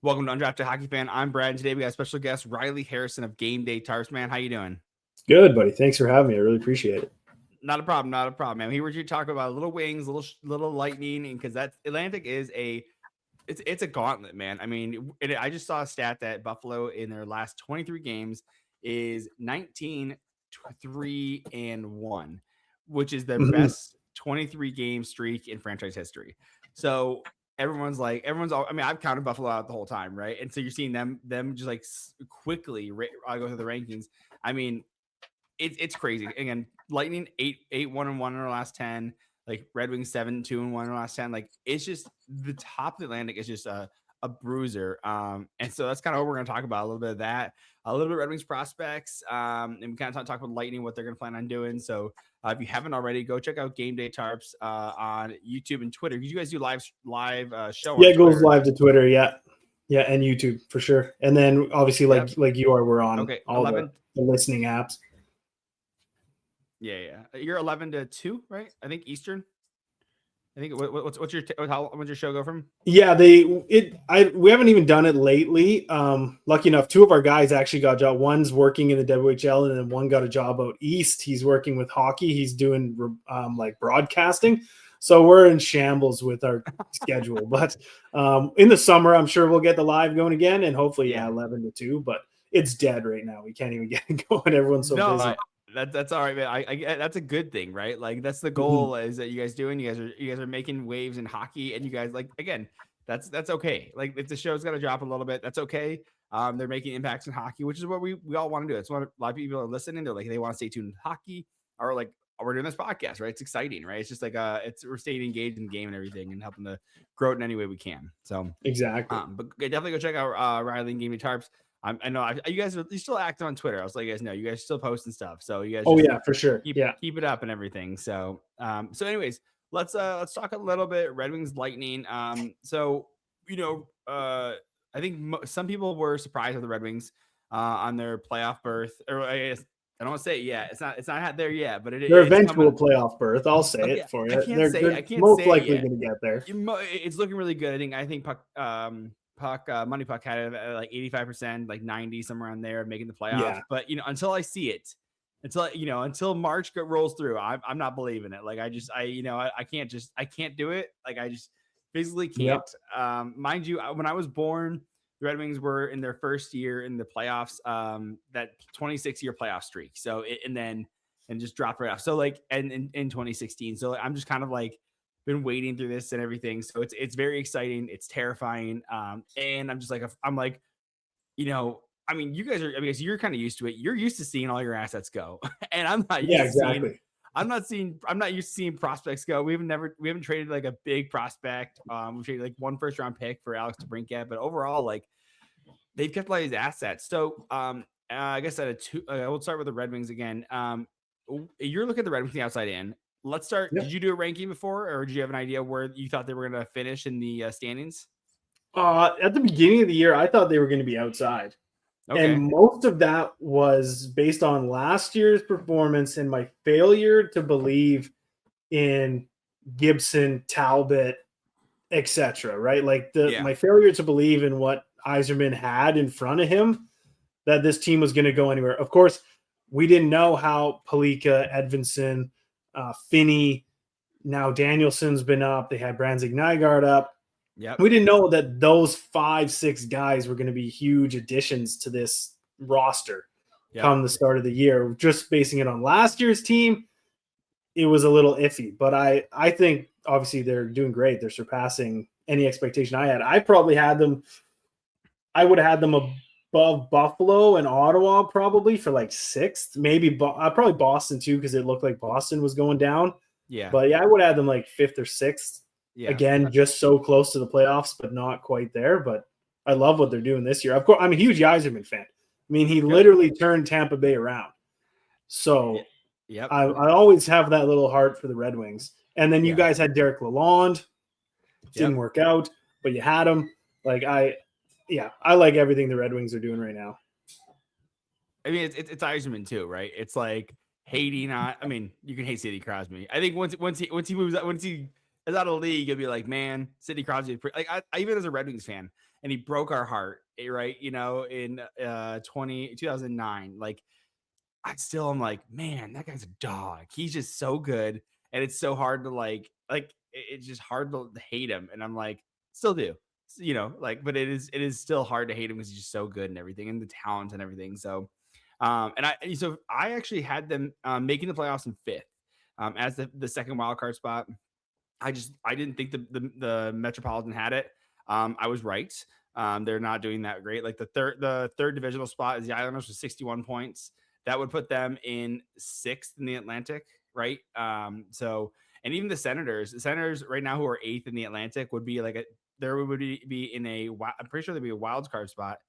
Welcome to Undrafted Hockey Fan. I'm Brad, and today we got a special guest, Ryley Harrison of Game Day Tarps. Man, how you doing? Good, buddy. Thanks for having me. I really appreciate it. Not a problem, not a problem, man. We were here to talk about little wings, little lightning, and because that's Atlantic is it's a gauntlet, man. I mean, I just saw a stat that Buffalo in their last 23 games is 19-3-1, which is their Mhm. best 23 game streak in franchise history. So everyone's all. I mean, I've counted Buffalo out the whole time, right? And so you're seeing them just like quickly. I go through the rankings. I mean, it's crazy. Again, Lightning 8-1-1 in our last 10. Like Red Wings 7-2-1 in our last 10. Like it's just the top of the Atlantic is just a bruiser. And so that's kind of what we're going to talk about. A little bit of that, a little bit of Red Wings prospects, and we kind of talk about Lightning, what they're going to plan on doing. So if you haven't already, go check out Game Day Tarps on YouTube and Twitter. You guys do live show Yeah, on it goes Twitter. live to Twitter. Yeah, yeah, and YouTube for sure. And then obviously, Yep. like you are, we're on Okay. all 11. the listening apps. Yeah. You're 11-2, right? I think Eastern. I think what's when's your show go from? Yeah, we haven't even done it lately. Lucky enough, two of our guys actually got a job. One's working in the WHL, and then one got a job out east. He's working with hockey. He's doing like broadcasting. So we're in shambles with our schedule. But in the summer, I'm sure we'll get the live going again, and hopefully, Yeah. 11-2. But it's dead right now. We can't even get it going. Everyone's so busy. That's all right, man. I that's a good thing, right? Like that's the Mhm. goal is that you guys doing. You guys are making waves in hockey, and you guys like again. That's okay. Like if the show's got to drop a little bit, that's okay. They're making impacts in hockey, which is what we all want to do. It's what a lot of people are listening. They're like they want to stay tuned to hockey, or like we're doing this podcast, right? It's exciting, right? It's just like we're staying engaged in the game and everything, and helping to grow it in any way we can. So Exactly. but definitely go check out Ryley and Game Me Tarps. I know you guys are still active on Twitter. I was letting you guys know you guys still posting stuff, so you guys Oh just yeah, for sure. Yeah. keep it up and everything. So anyways, let's talk a little bit Red Wings Lightning. So I think some people were surprised with the Red Wings on their playoff berth, or I guess I don't want to say it yet. It's not there yet, but Their it's eventual coming. playoff berth. I'll say Okay, it for I you. can't say They're most it likely yet. going to get there. It's looking really good. I think Money Puck had it at like 85%, like 90 somewhere around there, making the playoffs. Yeah. But until I see it, until March rolls through, I'm not believing it. Like I can't do it. Like I just physically Yep. can't. Mind you, when I was born, the Red Wings were in their first year in the playoffs. That 26-year playoff streak. So and just dropped right off. So like and in 2016. So I'm just kind of like been waiting through this and everything. So it's very exciting. It's terrifying. And I'm just like I mean, you guys are. I mean, you're kind of used to it. You're used to seeing all your assets go, and I'm not Yeah, used to seeing. exactly. I'm not used to seeing prospects go. We haven't traded like a big prospect. We've traded like one first round pick for Alex DeBrincat, but overall, like they've kept a lot of these assets. So, I guess we'll start with the Red Wings again. You're looking at the Red Wings from the outside in. Let's start. Yep. Did you do a ranking before, or did you have an idea where you thought they were going to finish in the standings? At the beginning of the year, I thought they were going to be outside. Okay. And most of that was based on last year's performance and my failure to believe in Gibson, Talbot, etc. Right? Like Yeah. my failure to believe in what Yzerman had in front of him, that this team was going to go anywhere. Of course, we didn't know how Pellikka, Edvinson, Finney, now Danielson's been up. They had Branzig Nygaard up. Yep. We didn't know that those 5-6 guys were going to be huge additions to this roster come the start of the year. Just basing it on last year's team, it was a little iffy. But I think obviously they're doing great. They're surpassing any expectation I had. I would have had them above Buffalo and Ottawa probably for like sixth, maybe probably Boston too, because it looked like Boston was going down. Yeah. But yeah, I would have them like fifth or sixth. Yeah. Again, just so close to the playoffs, but not quite there. But I love what they're doing this year. Of course, I'm a huge Yzerman fan. I mean, he literally turned Tampa Bay around. So Yep. I always have that little heart for the Red Wings. And then you guys had Derek Lalonde. Didn't work out, but you had him. Like I like everything the Red Wings are doing right now. I mean, it's Yzerman too, right? It's like hating on. I mean, you can hate Sidney Crosby. I think once he moves up, once he is out of the league, you'll be like, man, Sidney Crosby, like I even as a Red Wings fan, and he broke our heart, right? You know, in 2009, like I still am like, man, that guy's a dog. He's just so good, and it's so hard to it's just hard to hate him, and I'm like, still do, you know, like, but it is still hard to hate him because he's just so good and everything, and the talent and everything. So, so I actually had them making the playoffs in fifth, as the second wild card spot. I didn't think the Metropolitan had it. I was right. They're not doing that great. Like the third divisional spot is the Islanders with 61 points. That would put them in sixth in the Atlantic, right? And even the Senators right now, who are eighth in the Atlantic, would be like be in a, I'm pretty sure they'd be a wild card spot.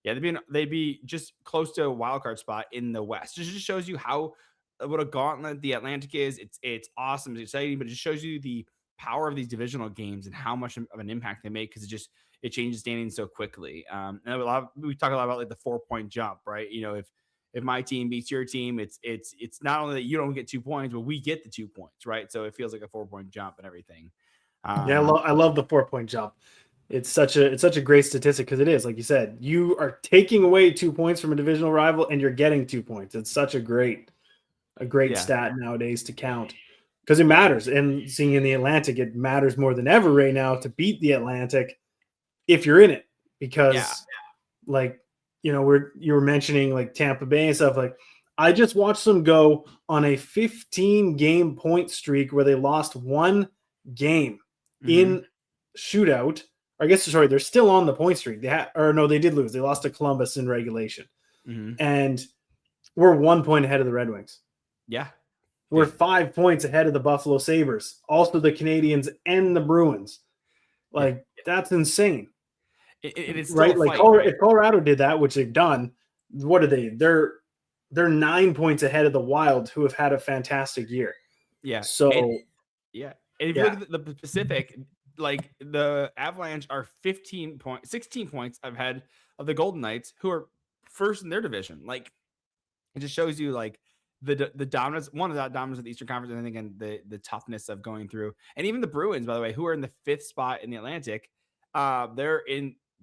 Yeah, they'd be just close to a wild card spot in the West. Just shows you what a gauntlet the Atlantic is. It's awesome, it's exciting, but it just shows you the power of these divisional games and how much of an impact they make, because it changes standings so quickly. And we talk a lot about like the 4-point jump, right? You know, if my team beats your team, it's not only that you don't get 2 points, but we get the 2 points, right? So it feels like a 4-point jump and everything. I love the 4-point jump. It's such a great statistic, because it is, like you said, you are taking away 2 points from a divisional rival and you're getting 2 points. It's such a great stat nowadays to count, because it matters. And seeing in the Atlantic, it matters more than ever right now to beat the Atlantic if you're in it, because like, you know, you were mentioning like Tampa Bay and stuff. Like, I just watched them go on a 15-game point streak where they lost one game in shootout. I guess, sorry, they're still on the point streak. They did lose. They lost to Columbus in regulation. And we're 1 point ahead of the Red Wings. Yeah. We're 5 points ahead of the Buffalo Sabres, also the Canadiens and the Bruins. Like, that's insane. It is right. Like, if Colorado did that, which they've done, what are they? They're 9 points ahead of the Wild, who have had a fantastic year. Yeah. So, and if you look at the Pacific, like the Avalanche are 16 points ahead of the Golden Knights, who are first in their division. Like, it just shows you like the dominance, one of the dominance of the Eastern Conference, and I think, and the toughness of going through. And even the Bruins, by the way, who are in the fifth spot in the Atlantic,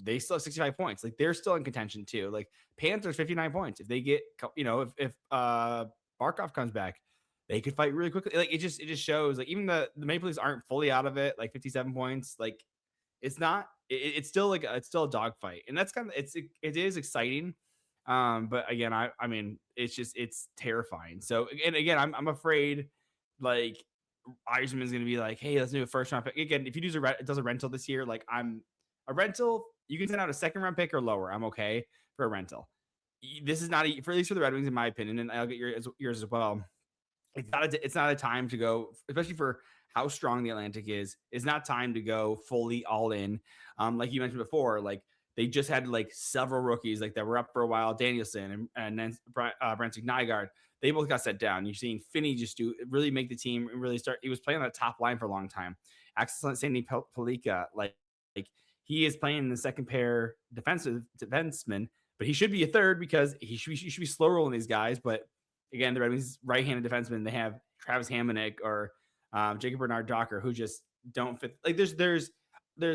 they still have 65 points. Like, they're still in contention too. Like, Panthers 59 points. If they get, you know, if Barkov comes back, they could fight really quickly. Like, it just shows, like, even the Maple Leafs aren't fully out of it. Like, 57 points. Like, it's still a dogfight, and that's it is exciting. But again, I mean, it's terrifying. So, and again, I'm afraid, like, Yzerman is going to be like, hey, let's do a first round pick. Again, if he does a rental this year, like, a rental, you can send out a second round pick or lower. I'm okay for a rental. This is not for at least for the Red Wings, in my opinion, and I'll get yours as well. It's not a time to go, especially for how strong the Atlantic is. It's not time to go fully all in. Like you mentioned before, like, they just had like several rookies like that were up for a while, Danielson and then Brentwick Nygaard. They both got set down. You're seeing Finney just really make the team and really start. He was playing on that top line for a long time. Axel Sandin-Pellikka, like he is playing in the second pair defenseman, but he should be a third, because he should be slow rolling these guys. But again, the Red Wings right-handed defensemen, they have Travis Hamonic or Jacob Bernard-Docker, who just don't fit. Like, there is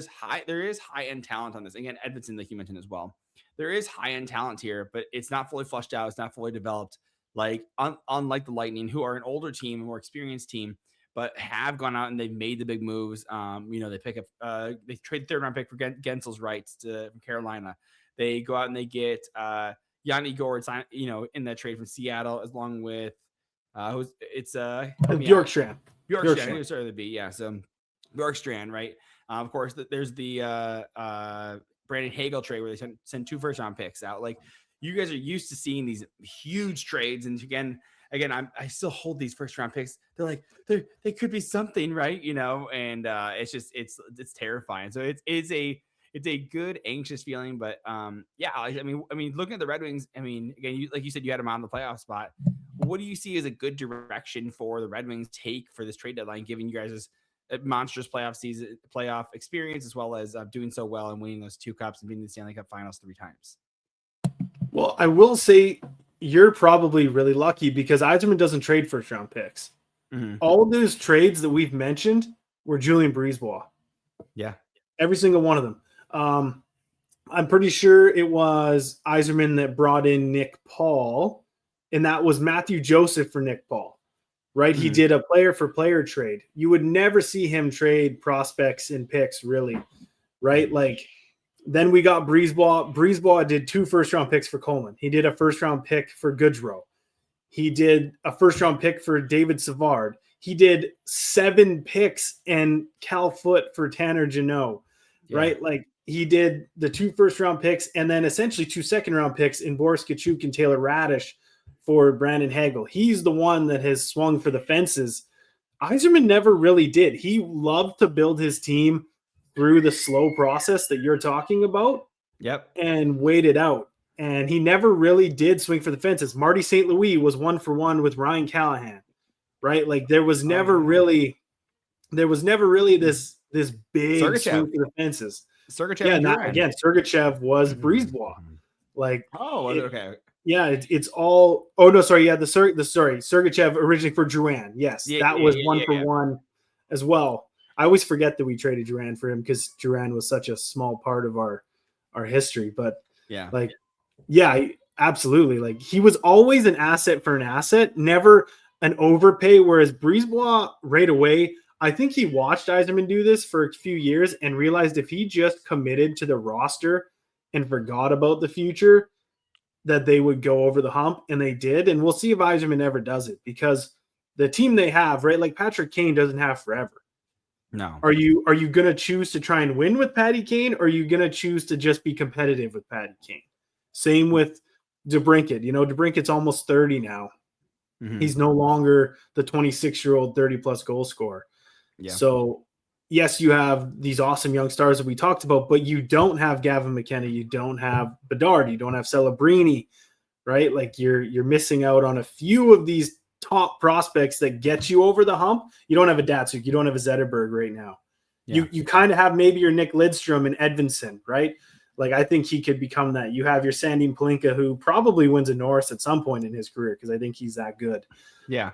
high-end talent on this. Again, Edmonton, like you mentioned as well. There is high-end talent here, but it's not fully flushed out. It's not fully developed. Like, unlike the Lightning, who are an older team, a more experienced team, but have gone out and they've made the big moves. You know, they pick up, they trade third round pick for Gensel's rights from Carolina. They go out and they get Yanni Gourde, you know, in that trade from Seattle, along with Bjorkstrand. Bjorkstrand. Who started to be, yeah. So Bjorkstrand, right? Of course, there's the Brandon Hagel trade where they send 2 first round picks out. Like, you guys are used to seeing these huge trades, and again, I still hold these first round picks. They're like, they could be something, right? You know, and it's terrifying. So it's a good anxious feeling, but yeah, I mean, looking at the Red Wings, I mean, again, like you said, you had them on the playoff spot. What do you see as a good direction for the Red Wings take for this trade deadline, given you guys this monstrous playoff experience, as well as doing so well and winning those 2 cups and being in the Stanley Cup Finals 3 times? Well, I will say you're probably really lucky, because Yzerman doesn't trade first round picks. All of those trades that we've mentioned were Julien Brisebois. Yeah. Every single one of them. I'm pretty sure it was Yzerman that brought in Nick Paul, and that was Matthew Joseph for Nick Paul, right? He did a player-for-player trade. You would never see him trade prospects and picks, really, right? Like, then we got Brisebois. Brisebois did 2 first-round picks for Coleman. He did a first-round pick for Goodrow. He did a first-round pick for David Savard. He did 7 picks and Cal Foote for Tanner Jeannot, right? Like, he did the 2 first-round picks and then essentially 2 second-round picks in Boris Kachuk and Taylor Radish for Brandon Hagel. He's the one that has swung for the fences. Yzerman never really did. He loved to build his team through the slow process that you're talking about. Yep. And wait it out. And he never really did swing for the fences. Marty St. Louis was 1-for-1 with Ryan Callahan, right? Like, there was never really this big Sergachev. swing for the fences. Sergachev. Yeah, again, Sergachev was Brisebois. Like, okay. Yeah, it's all. Oh no, sorry. Yeah, Sergachev originally for Drouin. Yes, that was 1-for-1 as well. I always forget that we traded Drouin for him because Drouin was such a small part of our history. But absolutely. Like, he was always an asset for an asset, never an overpay. Whereas Brisebois, right away, I think he watched Yzerman do this for a few years and realized if he just committed to the roster and forgot about the future, that they would go over the hump, and they did. And we'll see if Yzerman ever does it, because the team they have, right? Like, Patrick Kane doesn't have forever. No. Are you going to choose to try and win with Patty Kane, or are you going to choose to just be competitive with Patty Kane? Same with DeBrincat. You know, DeBrincat's almost 30 now. Mm-hmm. He's no longer the 26-year-old 30-plus goal scorer. Yeah. So, yes, you have these awesome young stars that we talked about, but you don't have Gavin McKenna. You don't have Bedard. You don't have Celebrini, right? Like, you're missing out on a few of these top prospects that get you over the hump. You don't have a Datsuk. You don't have a Zetterberg right now. Yeah. You kind of have maybe your Nick Lidstrom and Edvinson, right? Like, I think he could become that. You have your Sandin-Pellikka, who probably wins a Norris at some point in his career, because I think he's that good. Yeah.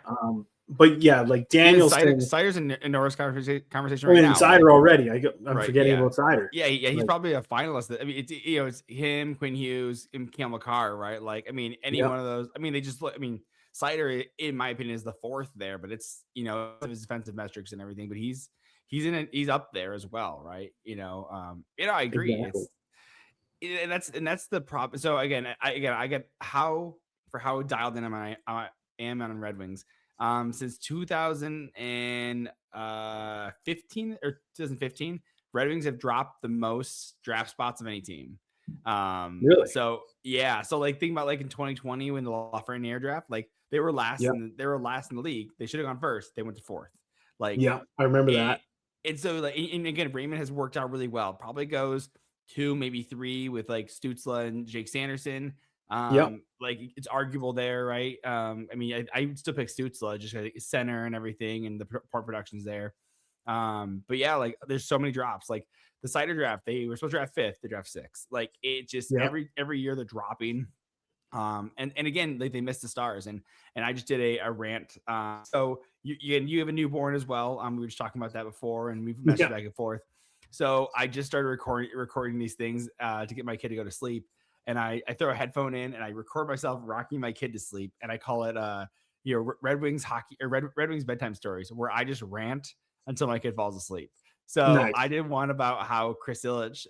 But yeah, like Danielson. Sider's in Norris conversation right now. Cider already. I'm forgetting about Cider. Yeah, he's probably a finalist. I mean, it's him, Quinn Hughes, and Cam McCarr, right? Like, I mean, any one of those. I mean, Cider, in my opinion, is the 4th there, but it's, his defensive metrics and everything. But he's up there as well, right? I agree. Exactly. And that's the problem. So again, I get how dialed in I am on Red Wings. Since 2015 or 2015, Red Wings have dropped the most draft spots of any team. Really? So yeah. So, like, think about, like, in 2020 when the Lafreniere draft, like, they were last. They were last in the league. They should have gone first. They went to 4th. Like, yeah, I remember that. And so, like, and again, Raymond has worked out really well. Probably goes 2, maybe 3 with, like, Stützle and Jake Sanderson. Like, it's arguable there, right? I mean, I still pick Stützle just because center and everything, and the part production's there. But yeah, like, there's so many drops. Like, the Cider draft, they were supposed to draft 5th, they draft 6th. Like, it just every year they're dropping. And again, like, they missed the stars, and I just did a rant. So you have a newborn as well. We were just talking about that before, and we've messaged back and forth. So I just started recording these things to get my kid to go to sleep. And I throw a headphone in and I record myself rocking my kid to sleep. And I call it, Red Wings hockey or Red Wings bedtime stories, where I just rant until my kid falls asleep. So nice. I did one about how Chris Ilitch,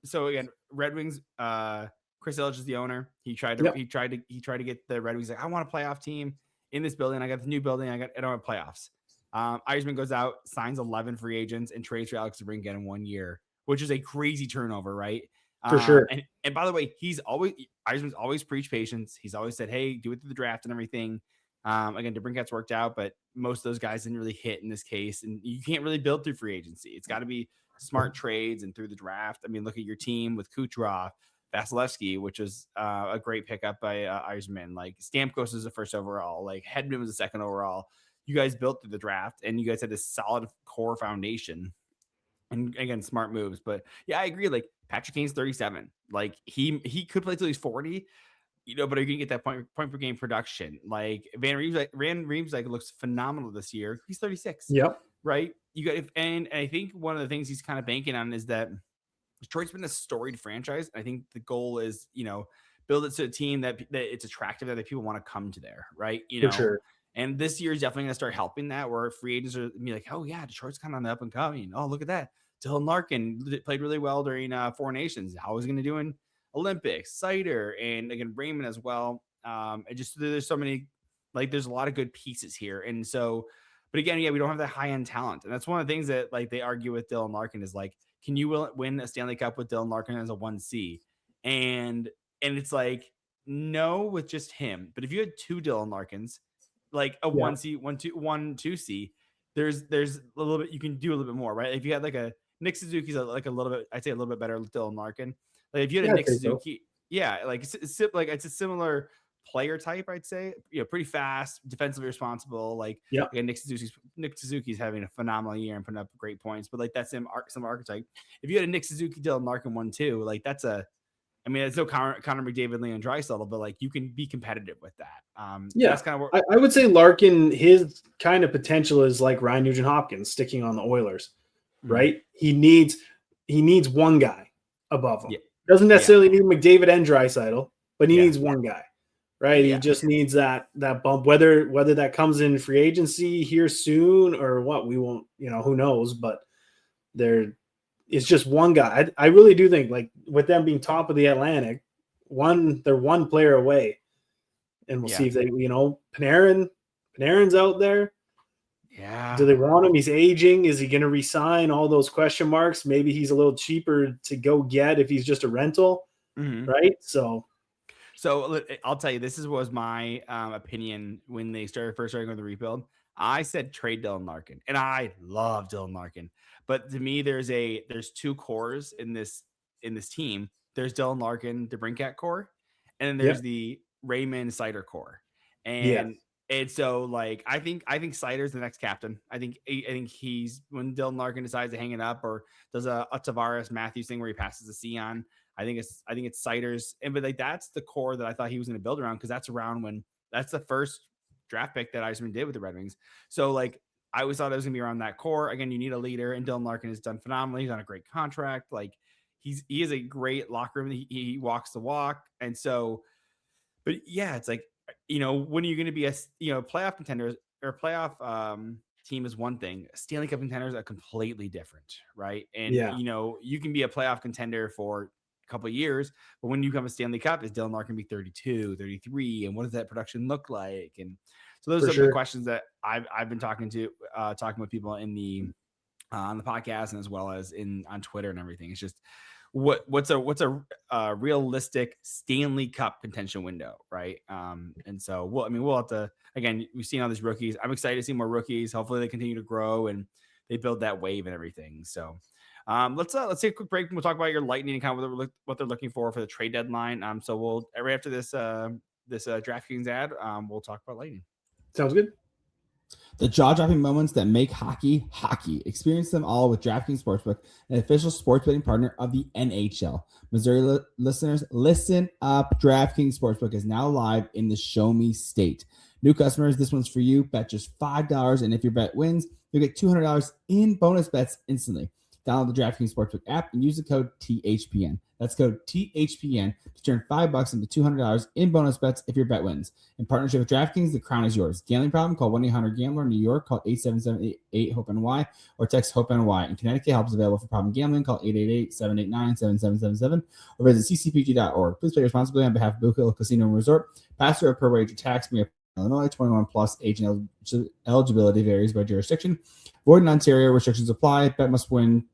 so again, Red Wings, Chris Ilitch is the owner. He tried to get the Red Wings. Like, I want a playoff team in this building. I got the new building. I don't have playoffs. Yzerman goes out, signs 11 free agents, and trades for Alex DeBrincat in 1 year, which is a crazy turnover, right? For sure. And by the way, Yzerman's always preached patience. He's always said, hey, do it through the draft and everything. Again, DeBrincat's worked out, but most of those guys didn't really hit in this case. And you can't really build through free agency. It's got to be smart trades and through the draft. I mean, look at your team with Kucherov, Vasilevsky, which was a great pickup by Yzerman. Like, Stamkos was the 1st overall. Like, Hedman was the 2nd overall. You guys built through the draft, and you guys had this solid core foundation. And again, smart moves. But yeah, I agree. Like, Patrick Kane's 37. Like, he could play till he's 40, but are you gonna get that point per game production? Like, Van Riemsdyk looks phenomenal this year. He's 36. Yep. Right. you got, and I think one of the things he's kind of banking on is that Detroit's been a storied franchise. I think the goal is, build it to a team that it's attractive, that people want to come to there, right? For sure. And this year is definitely going to start helping that, where free agents are be like, oh yeah, Detroit's kind of on the up and coming. Oh, look at that. Dylan Larkin played really well during Four Nations. How is he going to do in Olympics? Sider, and again, Raymond as well. And just there's so many, like, there's a lot of good pieces here. And so, but again, yeah, we don't have that high end talent. And that's one of the things that, like, they argue with Dylan Larkin is like, can you win a Stanley Cup with Dylan Larkin as a 1C? And it's like, no, with just him. But if you had two Dylan Larkins, like a 1C, 2C, there's a little bit, you can do a little bit more, right? If you had like a Nick Suzuki's like a little bit, I'd say a little bit better with Dylan Larkin. Like if you had a Nick Suzuki, like it's a similar player type, I'd say. Pretty fast, defensively responsible. Like, Nick Suzuki's having a phenomenal year and putting up great points. But like that's some archetype. If you had a Nick Suzuki, Dylan Larkin 1-2, like that's it's no Connor McDavid, Leon Draisaitl, but like you can be competitive with that. That's kind of what I would say. Larkin, his kind of potential is like Ryan Nugent-Hopkins sticking on the Oilers, right? He needs one guy above him. Doesn't necessarily need McDavid and Draisaitl, but he needs one guy, right? He just needs that bump. Whether that comes in free agency here soon or what, we won't. Who knows? But it's just one guy. I really do think, like, with them being top of the Atlantic, they're one player away, and we'll see if they, Panarin's out there. Yeah. Do they want him? He's aging. Is he going to resign? All those question marks. Maybe he's a little cheaper to go get if he's just a rental, right? So I'll tell you, this was my opinion when they first started going the rebuild. I said trade Dylan Larkin, and I love Dylan Larkin. But to me, there's two cores in this team. There's Dylan Larkin, the Brinkat core, and then there's the Raymond Sider core. And so, like, I think Sider's the next captain. I think he's, when Dylan Larkin decides to hang it up or does a Tavares Matthews thing where he passes the C on, I think it's Sider's. But like that's the core that I thought he was going to build around, because that's the first draft pick that Eisman did with the Red Wings. So like I always thought it was going to be around that core. Again, you need a leader, and Dylan Larkin has done phenomenally. He's on a great contract. Like he is a great locker room. He walks the walk. And so, but yeah, it's like, when are you going to be a playoff contender or playoff team is one thing. Stanley Cup contenders are completely different, right? And you can be a playoff contender for a couple of years, but when you come a Stanley Cup, is Dylan Larkin be 32, 33, and what does that production look like? And so those are the questions that I've been talking with people in the on the podcast, and as well as on Twitter and everything. It's just what's a realistic Stanley Cup contention window, right? And so we'll have to, again, we've seen all these rookies. I'm excited to see more rookies. Hopefully they continue to grow and they build that wave and everything. So let's take a quick break and we'll talk about your Lightning and kind of what they're looking for the trade deadline. So we'll right after this DraftKings ad, we'll talk about Lightning. Sounds good. The jaw-dropping moments that make hockey, hockey. Experience them all with DraftKings Sportsbook, an official sports betting partner of the NHL. Missouri listeners, listen up. DraftKings Sportsbook is now live in the Show Me State. New customers, this one's for you. Bet just $5, and if your bet wins, you'll get $200 in bonus bets instantly. Download the DraftKings Sportsbook app and use the code THPN. That's code THPN to turn $5 into $200 in bonus bets if your bet wins. In partnership with DraftKings, the crown is yours. Gambling problem? Call 1-800-GAMBLER. New York, call 877-8-HOPE-NY or text HOPE-NY. In Connecticut, help is available for problem gambling. Call 888-789-7777 or visit ccpg.org. Please play responsibly on behalf of Blue Hill Casino and Resort. Pass or per wager tax. Illinois, 21 plus. Age and eligibility varies by jurisdiction. Void in Ontario. Restrictions apply. Bet must win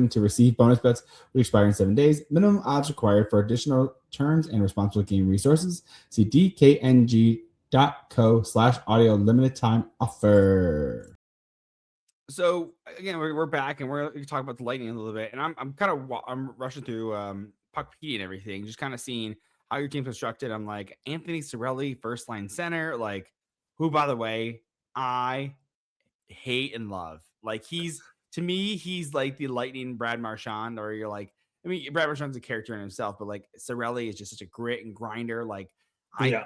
to receive bonus bets, which expire in 7 days. Minimum odds required. For additional terms and responsible game resources, see dkng.co/audio limited time offer. So again, we're back and we're going to talk about the Lightning a little bit. And I'm rushing through Puckpedia and everything, just kind of seeing how your team's constructed. I'm like, Anthony Cirelli, first line center, like, who, by the way, I hate and love. Like, to me, he's like the Lightning Brad Marchand, or you're like, I mean, Brad Marchand's a character in himself, but like Cirelli is just such a grit and grinder. Like I think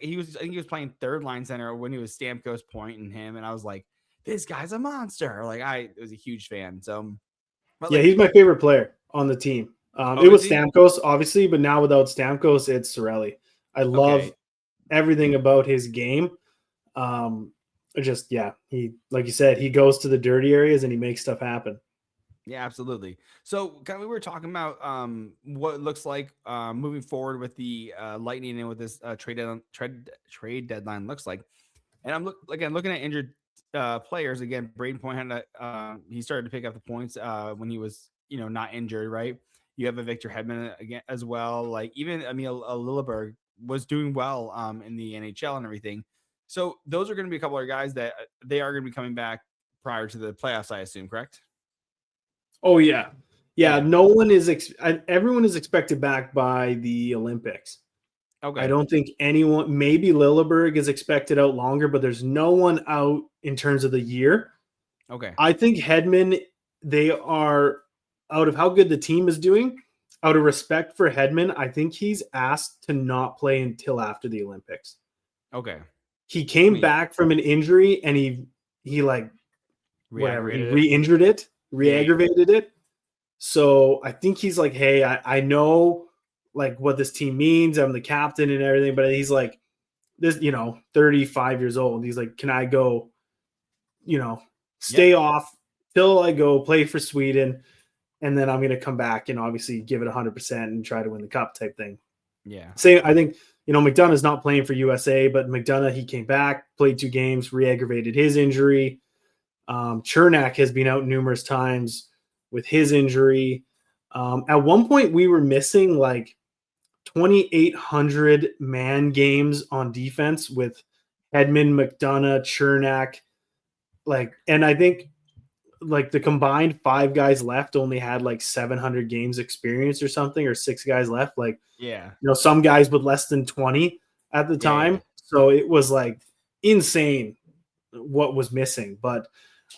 he was playing third line center when he was Stamkos, Point, and him, and I was like, this guy's a monster. Like I was a huge fan. So, but yeah, like, he's my favorite player on the team. It was Stamkos, obviously, but now without Stamkos, it's Ryley. I love everything about his game. He, like you said, he goes to the dirty areas and he makes stuff happen. Yeah, absolutely. So kind of, we were talking about what it looks like moving forward with the Lightning and what this trade deadline looks like. And I'm looking at injured players again. Braden Point had he started to pick up the points when he was not injured, right? You have a Victor Hedman again as well. Like even Emil Lilleberg was doing well in the NHL and everything. So those are going to be a couple of guys that they are going to be coming back prior to the playoffs, I assume, correct? Oh yeah. No one is. Everyone is expected back by the Olympics. Okay. I don't think anyone. Maybe Lilleberg is expected out longer, but there's no one out in terms of the year. Okay. I think Hedman. They are out of how good the team is doing. Out of respect for Hedman, I think he's asked to not play until after the Olympics. Okay. He came back from an injury and he like whatever he re-injured it. Re-aggravated it. So I think he's like, hey, I know like what this team means. I'm the captain and everything, but he's like this, 35 years old. He's like, can I go, stay off till I go play for Sweden, and then I'm going to come back and obviously give it 100% and try to win the cup type thing. Yeah. I think, McDonough's not playing for USA, but McDonough, he came back, played 2 games, re-aggravated his injury. Chernak has been out numerous times with his injury. At one point, we were missing like 2,800 man games on defense with Hedman, McDonough, Chernak. And I think like the combined 5 guys left only had like 700 games experience or something, or 6 guys left. Like, some guys with less than 20 at the time. Yeah. So it was like insane what was missing. But if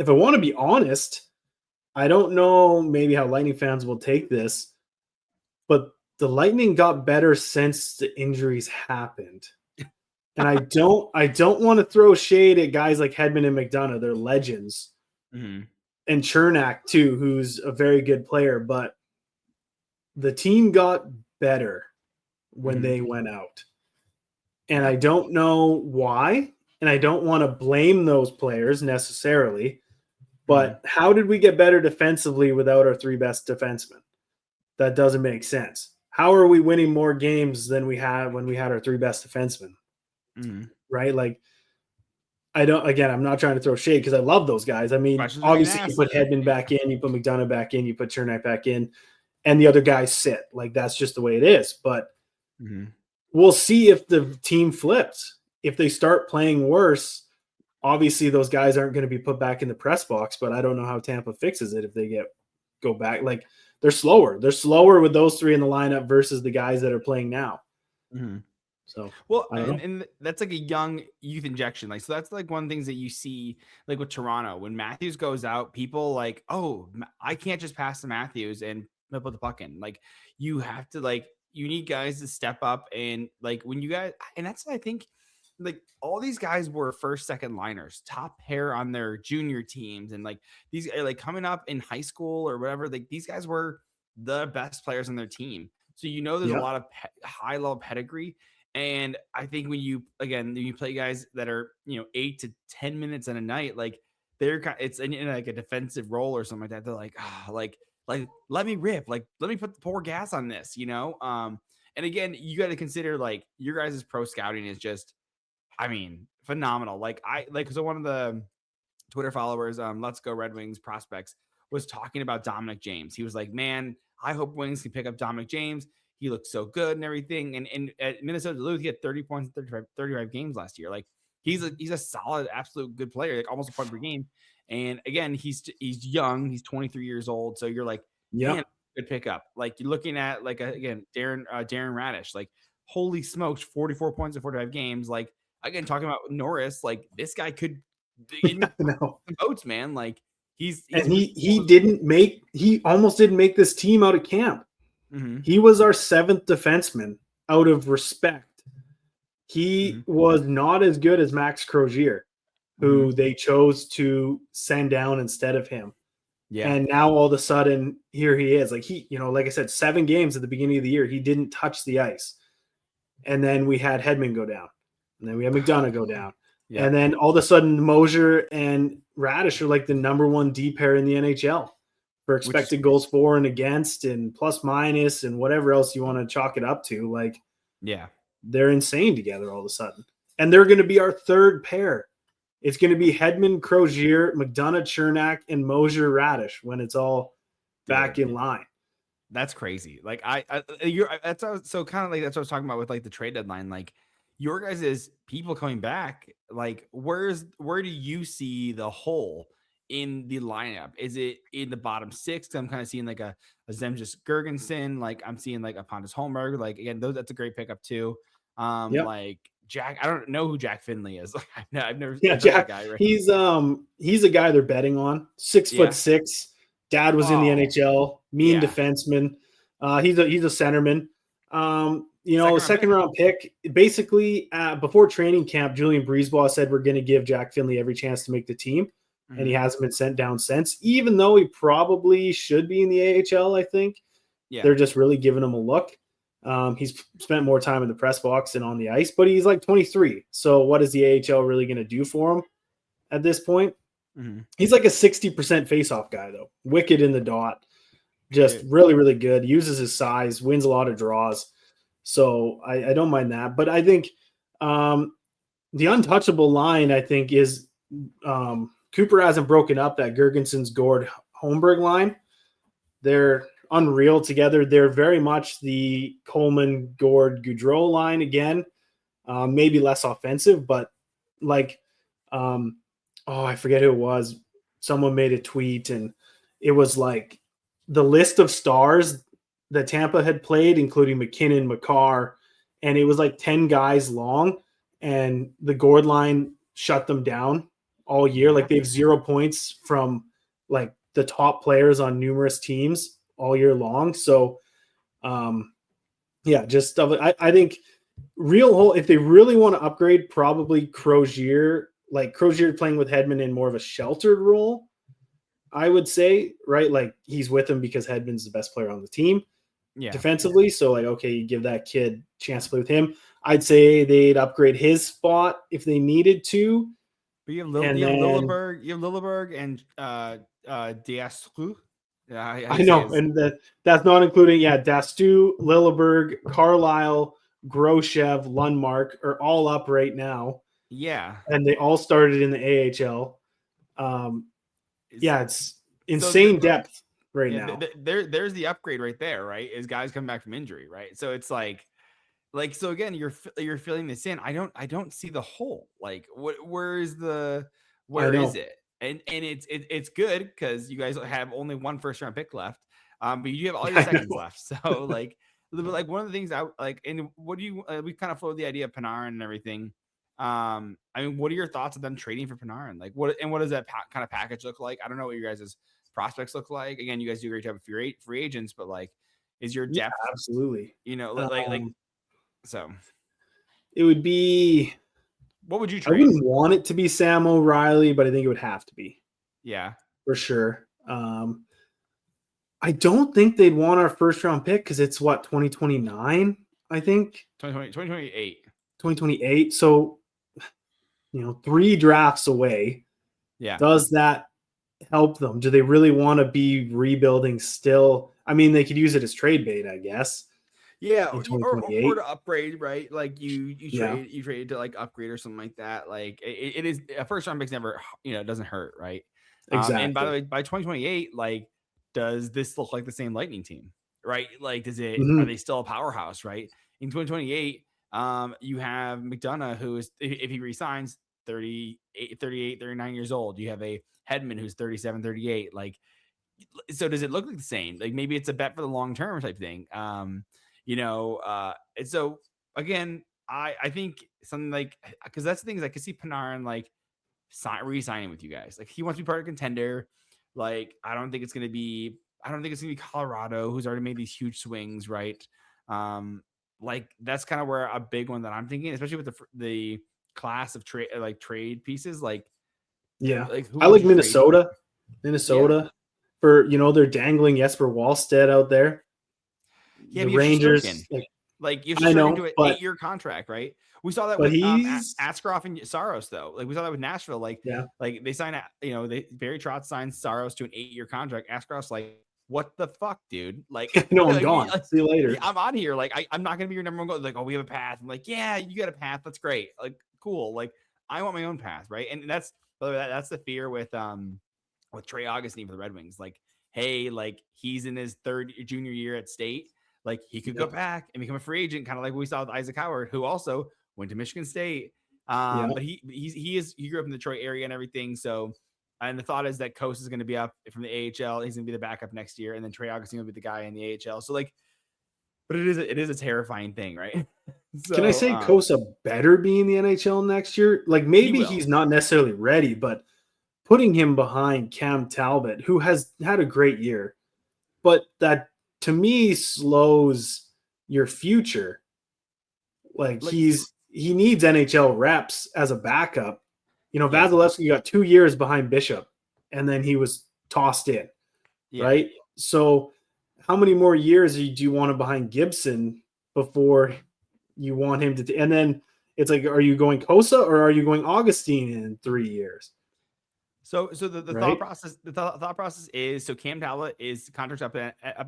I want to be honest, I don't know maybe how Lightning fans will take this, but the Lightning got better since the injuries happened. And I don't want to throw shade at guys like Hedman and McDonough. They're legends. Mm-hmm. And Chernak too, who's a very good player, but the team got better when they went out. And I don't know why. And I don't want to blame those players necessarily, but how did we get better defensively without our 3 best defensemen? That doesn't make sense. How are we winning more games than we had when we had our 3 best defensemen? Right? Like, I'm not trying to throw shade because I love those guys. I mean, obviously you put Hedman back in, you put McDonough back in, you put Chernak back in, and the other guys sit. Like, that's just the way it is. But we'll see if the team flips. If they start playing worse, obviously those guys aren't going to be put back in the press box, but I don't know how Tampa fixes it if they go back. Like, they're slower. They're slower with those 3 in the lineup versus the guys that are playing now. So, and that's like a young youth injection. Like, so that's like one of the things that you see like with Toronto. When Matthews goes out, people like, oh, I can't just pass to Matthews and put the puck in. Like, you have to you need guys to step up. And like when you guys, and that's what I think, like all these guys were first, second liners, top pair on their junior teams. And like these are like coming up in high school or whatever, like these guys were the best players on their team. So, there's a lot of high level pedigree. And I think when you play guys that are, 8 to 10 minutes in a night, like they're it's in like a defensive role or something like that. They're like, let me rip, like, let me put the pour gas on this, And again, you got to consider like your guys' pro scouting is just, phenomenal. So one of the Twitter followers, Let's Go Red Wings prospects, was talking about Dominic James. He was like, man, I hope Wings can pick up Dominic James. He looked so good and everything. And at Minnesota Duluth, he had 30 points in 35 games last year. Like he's a solid, absolute good player, like almost a point per game. And again, he's young. He's 23 years old. So you're like, man, good pickup. Like you're looking at Darren Radish, like holy smokes, 44 points in 45 games. Like again, talking about Norris, like this guy could votes, man. Like he almost didn't make this team out of camp. He was our 7th defenseman out of respect. He was not as good as Max Crozier. who they chose to send down instead of him. Yeah. And now all of a sudden, here he is. Like like I said, 7 games at the beginning of the year, he didn't touch the ice. And then we had Hedman go down. And then we had McDonough go down. Yeah. And then all of a sudden, Mosier and Radish are like the number 1 D pair in the NHL for expected goals for and against and plus minus and whatever else you want to chalk it up to. Like, yeah, they're insane together all of a sudden. And they're going to be our 3rd pair. It's going to be Hedman, Crozier, McDonough, Chernak, and Mosier, Radish when it's all back in line. That's crazy. Like that's so kind of like that's what I was talking about with like the trade deadline. Like your guys is people coming back. Like where do you see the hole in the lineup? Is it in the bottom 6? I'm kind of seeing like a Zemgus Girgensson. Like I'm seeing like a Pontus Holmberg. Like again, that's a great pickup too. Like Jack, I don't know who Jack Finley is. Like I've never Heard that guy. Right? He's a guy they're betting on. 6'6". Dad was in the NHL. Defenseman. He's a centerman. Second round pick. Basically, before training camp, Julian Brisebois said we're going to give Jack Finley every chance to make the team, and he hasn't been sent down since. Even though he probably should be in the AHL, I think. Yeah, they're just really giving him a look. He's spent more time in the press box and on the ice, but he's like 23. So what is the AHL really going to do for him at this point? He's like a 60% faceoff guy, though. Wicked in the dot. Just really, really good. Uses his size, wins a lot of draws. So I don't mind that. But I think the untouchable line, I think, is Cooper hasn't broken up that Girgenson's Gord Holmberg line. They're unreal together. They're very much the Coleman Gord Goudreau line again. Maybe less offensive, but like I forget who it was. Someone made a tweet and it was like the list of stars that Tampa had played, including McKinnon, Makar, and it was like 10 guys long, and the Gord line shut them down all year. Like they have 0 points from like the top players on numerous teams all year long. So, just stuff. I think if they really want to upgrade, probably Crozier playing with Hedman in more of a sheltered role, I would say, right? Like he's with him because Hedman's the best player on the team defensively. So like, okay, you give that kid a chance to play with him. I'd say they'd upgrade his spot if they needed to. But you have Lilleberg and Diastru. Yeah, I know, and that's not including Dastu, Lilleberg, Carlisle, Groshev, Lundmark are all up right now. Yeah, and they all started in the AHL. It's insane depth now. There's the upgrade right there, right? Is guys coming back from injury, right? So it's like so again, you're filling this in. I don't see the hole. Like where is it? And it's good because you guys have only 1 first round pick left, but you have all your seconds left. So like one of the things I like, and what do you? We kind of floated the idea of Panarin and everything. I mean, what are your thoughts of them trading for Panarin? Like what does that kind of package look like? I don't know what your guys' prospects look like. Again, you guys do a great job with free agents, but like, is your depth absolutely? So it would be. What would you trade? I wouldn't want it to be Sam O'Reilly, but I think it would have to be. Yeah, for sure. I don't think they'd want our first round pick because it's 2029, I think. 2028. 2028. So, 3 drafts away. Yeah. Does that help them? Do they really want to be rebuilding still? I mean, they could use it as trade bait, I guess. Yeah, or to upgrade, right? Like you trade to like upgrade or something like that. Like it is a first round pick's never, it doesn't hurt, right? Exactly. And by the way, by 2028, like, does this look like the same Lightning team, right? Like, does it? Are they still a powerhouse, right? In 2028, you have McDonough, who is, if he resigns, 38, 39 years old. You have a Hedman who's 37, 38. Like, so does it look like the same? Like maybe it's a bet for the long term type thing. And so again, I think something like, because that's the thing is I could see Panarin like re-signing with you guys. Like he wants to be part of contender. Like I don't think it's gonna be Colorado, who's already made these huge swings, right? Like that's kind of where a big one that I'm thinking, especially with the class of trade pieces. Like Yeah. Like, who I would like you trade Minnesota. for? For, they're dangling Jesper Wallstedt out there. Yeah, The but you have Rangers, Shesterkin. Like you have I Shesterkin know, to an but 8-year contract, right? We saw that but with he's Askarov and Saros, though. Like we saw that with Nashville. Like they signed, Barry Trotz signed Saros to an 8-year contract. Askarov's like, what the fuck, dude? Like, no, I'm gone. See you later. Yeah, I'm on here. Like, I'm not gonna be your number one goal. Like, oh, we have a path. I'm like, yeah, you got a path. That's great. Like, cool. Like, I want my own path, right? And that's the fear with Trey Augustine for the Red Wings. Like, hey, like he's in his junior year at State. Like he could go back and become a free agent, kind of like what we saw with Isaac Howard, who also went to Michigan State. But he grew up in the Detroit area and everything. So, and the thought is that Cossa is going to be up from the AHL. He's going to be the backup next year, and then Trey Augustine will be the guy in the AHL. So, like, but it is a terrifying thing, right? So, can I say Cossa better be in the NHL next year? Like maybe he's not necessarily ready, but putting him behind Cam Talbot, who has had a great year, but that to me slows your future. Like he needs NHL reps as a backup. Vasilevsky got 2 years behind Bishop, and then he was tossed in, right? So how many more years do you want him behind Gibson before you want him to? And then it's like, are you going Cossa or are you going Augustine in 3 years? So the thought process is, so Cam Talbot is contract up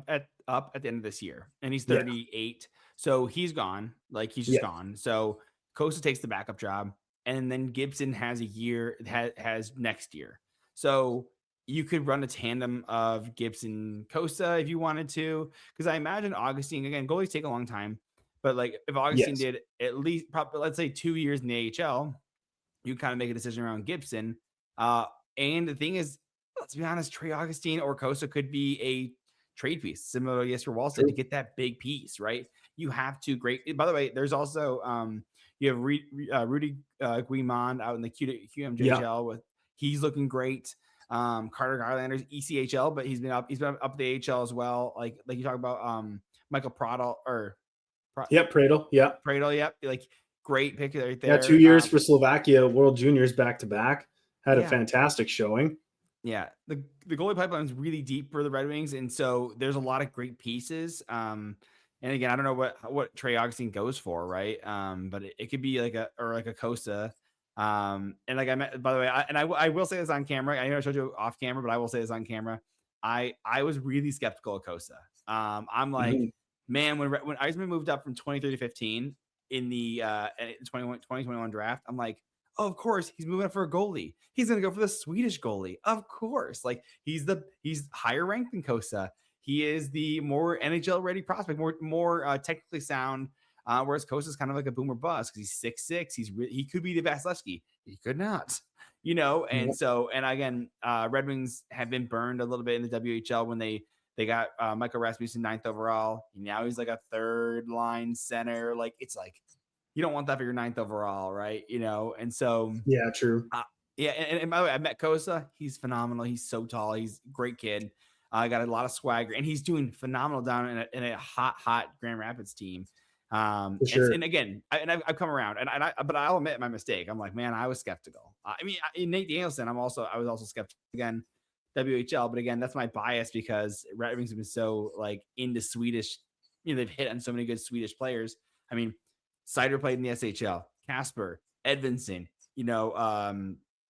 at the end of this year, and he's 38. So he's gone. Like he's just gone. So Cossa takes the backup job, and then Gibson has a year, has next year. So you could run a tandem of Gibson Cossa if you wanted to, because I imagine Augustine, again, goalies take a long time, but like if Augustine did at least let's say 2 years in the AHL, you kind of make a decision around Gibson. And the thing is, let's be honest, Trey Augustine or Cossa could be a trade piece, similar to Jesper Wallstedt, to get that big piece, right? You have to by the way, there's also you have Rudy Guimond out in the QMJHL with, he's looking great. Carter Garlander's ECHL, but he's been up the AHL as well. Like you talk about Michael Pradel Pradel, like great pick right there. 2 years for Slovakia World Juniors back to back. Had a fantastic showing. Yeah, the goalie pipeline is really deep for the Red Wings, and so there's a lot of great pieces. And again, I don't know what Trey Augustine goes for, right? But it could be like a Cossa. And like by the way, I will say this on camera. I know I showed you off camera, but I will say this on camera. I was really skeptical of Cossa. I'm like, man, when Eisman moved up from 23 to 15 in the 2021 draft, I'm like, oh, of course, he's moving up for a goalie. He's going to go for the Swedish goalie. Of course. Like he's higher ranked than Cossa. He is the more NHL ready prospect, more technically sound. Whereas Cossa is kind of like a boomer bust because he's 6'6". He could be the Vasilevsky. He could not, And so, and again, Red Wings have been burned a little bit in the WHL when they got Michael Rasmussen 9th overall. Now he's like a third line center. Like it's like, you don't want that for your 9th overall, right? And so true. And by the way, I met Cossa. He's phenomenal. He's so tall. He's a great kid. Got a lot of swagger, and he's doing phenomenal down in a hot Grand Rapids team. For sure. And again, I've come around, but I'll admit my mistake. I'm like, man, I was skeptical. Nate Danielson, I was also skeptical again, WHL, but again, that's my bias because Red Wings have been so like into Swedish. They've hit on so many good Swedish players. I mean, Sider played in the SHL. Casper, Edvinson,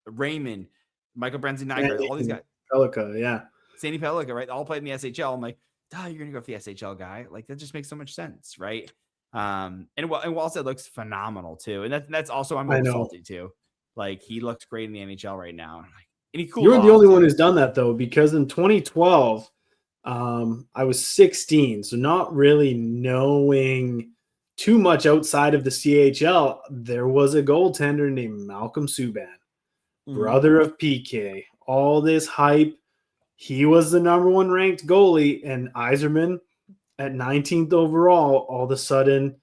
Raymond, Michael Brendan, all these guys. Pellikka, Sandin-Pellikka, right? All played in the SHL. I'm like, you're gonna go for the SHL guy. Like that just makes so much sense, right? And Wallstedt looks phenomenal too, and that's also I'm a little salty too. Like he looks great in the NHL right now. And You're the only one who's done that though, because in 2012, I was 16, so not really knowing too much outside of the CHL. There was a goaltender named Malcolm Subban, brother of PK. All this hype. He was the number 1 ranked goalie, and Yzerman at 19th overall all of a sudden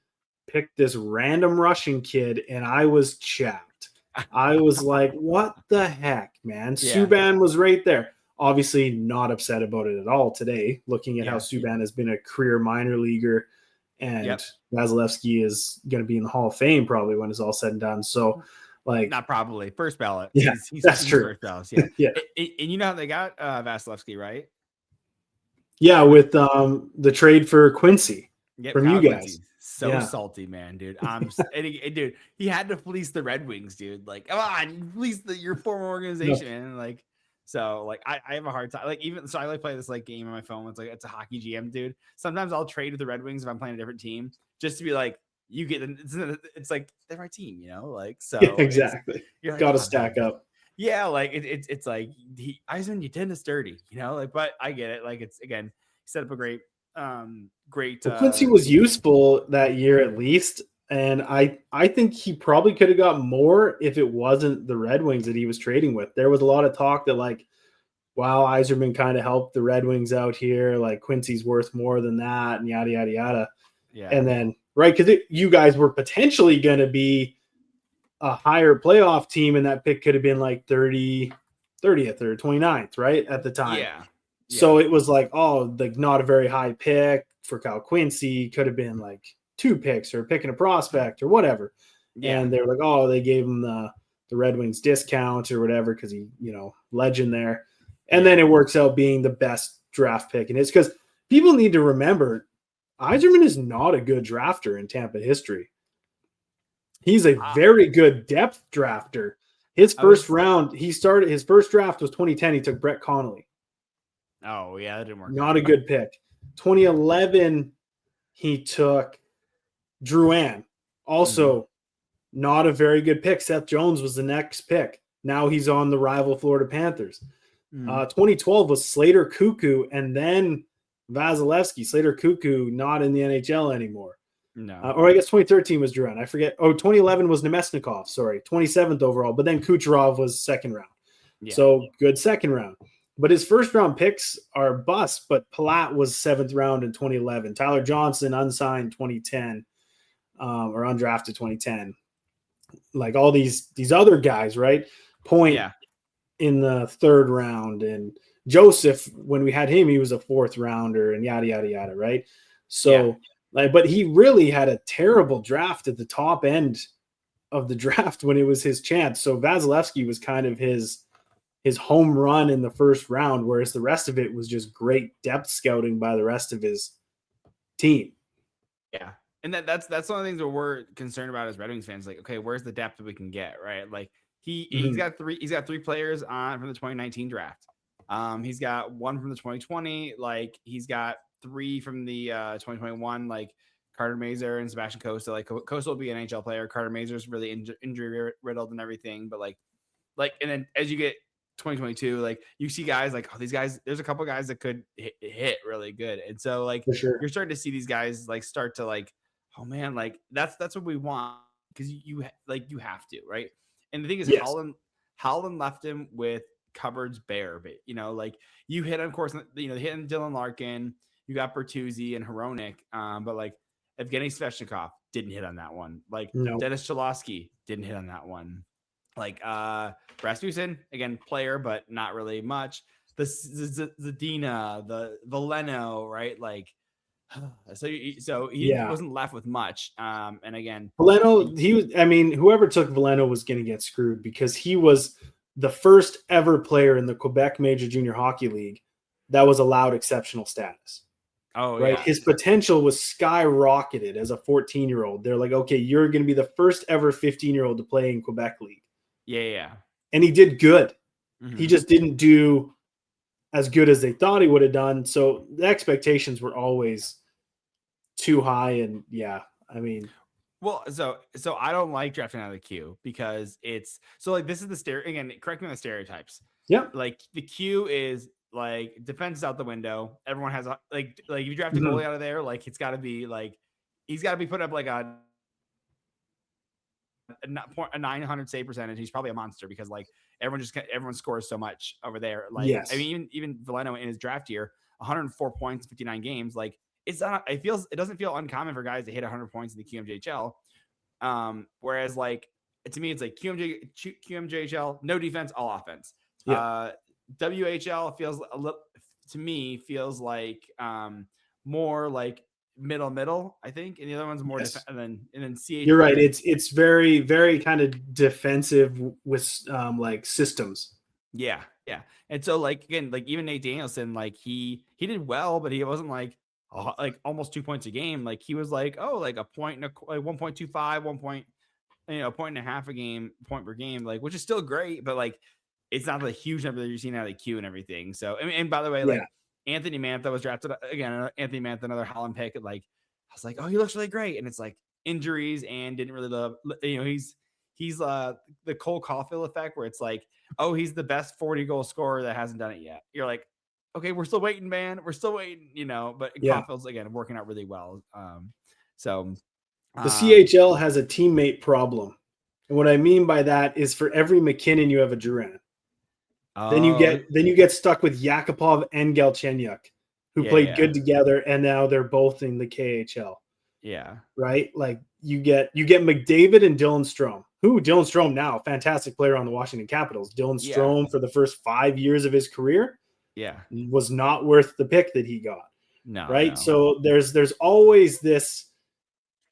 picked this random Russian kid, and I was chapped. I was like, what the heck, man? Subban was right there. Obviously not upset about it at all today, looking at how Subban has been a career minor leaguer, and Vasilevsky is going to be in the Hall of Fame probably when it's all said and done. So, Like, not probably first ballot. Yeah, that's he's true. First ballot. Yeah. Yeah. And you know how they got Vasilevsky, right? Yeah, with the trade for Quincy from Kyle you guys. Quincy. So salty, man, dude. And dude, he had to fleece the Red Wings, dude. Like, come on, fleece your former organization, man. Like, so like I have a hard time. Like, even so, I like play this like game on my phone. It's a hockey GM, dude. Sometimes I'll trade with the Red Wings if I'm playing a different team, just to be like, you get it's like they're my team, you know? Like, so exactly. You're like, got to stack up. Yeah, like it's like Eisman, you did this dirty, you know. Like, but I get it. Like, it's again, set up a great. Quincy was useful that year at least, and I think he probably could have got more if it wasn't the Red Wings that he was trading with. There was a lot of talk that like, wow, Yzerman kind of helped the Red Wings out here, like Quincy's worth more than that, and yada yada yada. Yeah, and then right, because you guys were potentially going to be a higher playoff team, and that pick could have been like 30th or 29th, right, at the time. Yeah. So it was like, oh, like not a very high pick for Kyle Quincy. Could have been like 2 picks or picking a prospect or whatever. Yeah. And they were like, oh, they gave him the Red Wings discount or whatever because he, legend there. And then it works out being the best draft pick. And it's because people need to remember Yzerman is not a good drafter in Tampa history. He's a very good depth drafter. His first round, his first draft was 2010. He took Brett Connolly. Oh, yeah, that didn't work. Not a good pick. 2011, he took Drouin. Also, not a very good pick. Seth Jones was the next pick. Now he's on the rival Florida Panthers. 2012 was Slater Cuckoo and then Vasilevsky. Slater Cuckoo not in the NHL anymore. No. Or I guess 2013 was Drouin. I forget. Oh, 2011 was Nemesnikov. Sorry. 27th overall. But then Kucherov was second round. Yeah. So good second round. But his first round picks are bust, but Palat was 7th round in 2011. Tyler Johnson, unsigned 2010, or undrafted 2010. Like all these other guys, right? Point in the 3rd round. And Joseph, when we had him, he was a 4th rounder and yada, yada, yada, right? So, but he really had a terrible draft at the top end of the draft when it was his chance. So Vasilevsky was kind of his home run in the 1st round, whereas the rest of it was just great depth scouting by the rest of his team. Yeah. And that's one of the things that we're concerned about as Red Wings fans. Like, okay, where's the depth that we can get, right? Like he's got 3 players on from the 2019 draft. He's got 1 from the 2020. Like he's got 3 from the 2021, like Carter Mazur and Sebastian Cossa. Like Cossa will be an NHL player. Carter Mazur's really injury riddled and everything. But like, and then as you get 2022, like you see guys like, oh, these guys, there's a couple guys that could hit really good. And so like, you're starting to see these guys like start to like, oh man, like that's what we want. Cause you have to, right. And the thing is, Holland left him with cupboards bare, but like you hit, of course, hitting Dylan Larkin, you got Bertuzzi and Hronek. But like Evgeny Svechnikov didn't hit on that one. Like Dennis Cholowski didn't hit on that one. Like Rasmussen, again, player, but not really much. The Zadina, the Veleno, right? Like, so he wasn't left with much. And again, Veleno, whoever took Veleno was going to get screwed because he was the first ever player in the Quebec Major Junior Hockey League that was allowed exceptional status. Oh, right. Yeah. His potential was skyrocketed as a 14-year-old. They're like, okay, you're going to be the first ever 15-year-old to play in Quebec League. Yeah. And he did good. He just didn't do as good as they thought he would have done. So the expectations were always too high. And well, so I don't like drafting out of the queue because it's so like this is the again, correct me on the stereotypes. Yeah. Like the queue is like defense is out the window. Everyone has like if you draft a goalie out of there, like it's got to be like he's got to be put up like a 900 save percentage. He's probably a monster because like everyone scores so much over there. Like I mean, even Veleno in his draft year, 104 points, 59 games. Like it's not. It doesn't feel uncommon for guys to hit 100 points in the QMJHL. Whereas like to me, it's like QMJHL, no defense, all offense. Yeah. WHL feels a little to me feels like more like middle, I think, and the other one's more and then CH. You're right. It's very, very kind of defensive with like systems. Yeah. And so like again, like even Nate Danielson, like he did well, but he wasn't like almost 2 points a game. Like he was like, like a point and like 1.25, 1 point, a point and a half a game, point per game, like which is still great, but like it's not the huge number that you're seeing out of the Q and everything. So and by the way, like Anthony Mantha was drafted again. Anthony Mantha, another Holland pick. Like I was like, oh, he looks really great, and it's like injuries and didn't really love. He's the Cole Caulfield effect, where it's like, oh, he's the best 40-goal scorer that hasn't done it yet. You're like, okay, we're still waiting, man. We're still waiting, But Caulfield's again working out really well. The CHL has a teammate problem, and what I mean by that is for every McKinnon, you have a Duran. Then you get stuck with Yakupov and Galchenyuk, who played good together, and now they're both in the KHL. Yeah. Right? Like you get McDavid and Dylan Strome. Dylan Strome now, fantastic player on the Washington Capitals. Dylan Strome for the first 5 years of his career, was not worth the pick that he got. No. Right? No. So there's always this,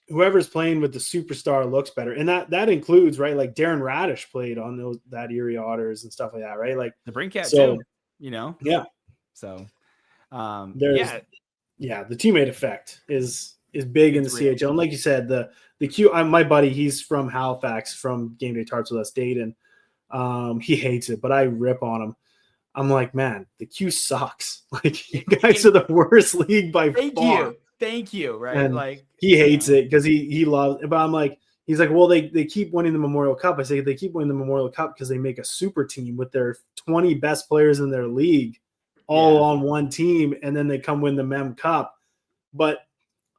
whoever's playing with the superstar looks better. And that includes, right? Like Darren Radish played on that Erie Otters and stuff like that, right? Like the Brinkat too, Yeah. So the teammate effect is big in the CHL. And like you said, the Q, my buddy, he's from Halifax, from Game Day Tarts with us, Dayton. He hates it, but I rip on him. I'm like, man, the Q sucks. Like you guys are the worst league by far. Thank you. Right. And like he hates it because he loves it. But I'm like, he's like, well, they keep winning the Memorial Cup. I say they keep winning the Memorial Cup because they make a super team with their 20 best players in their league all on one team, and then they come win the Mem Cup. But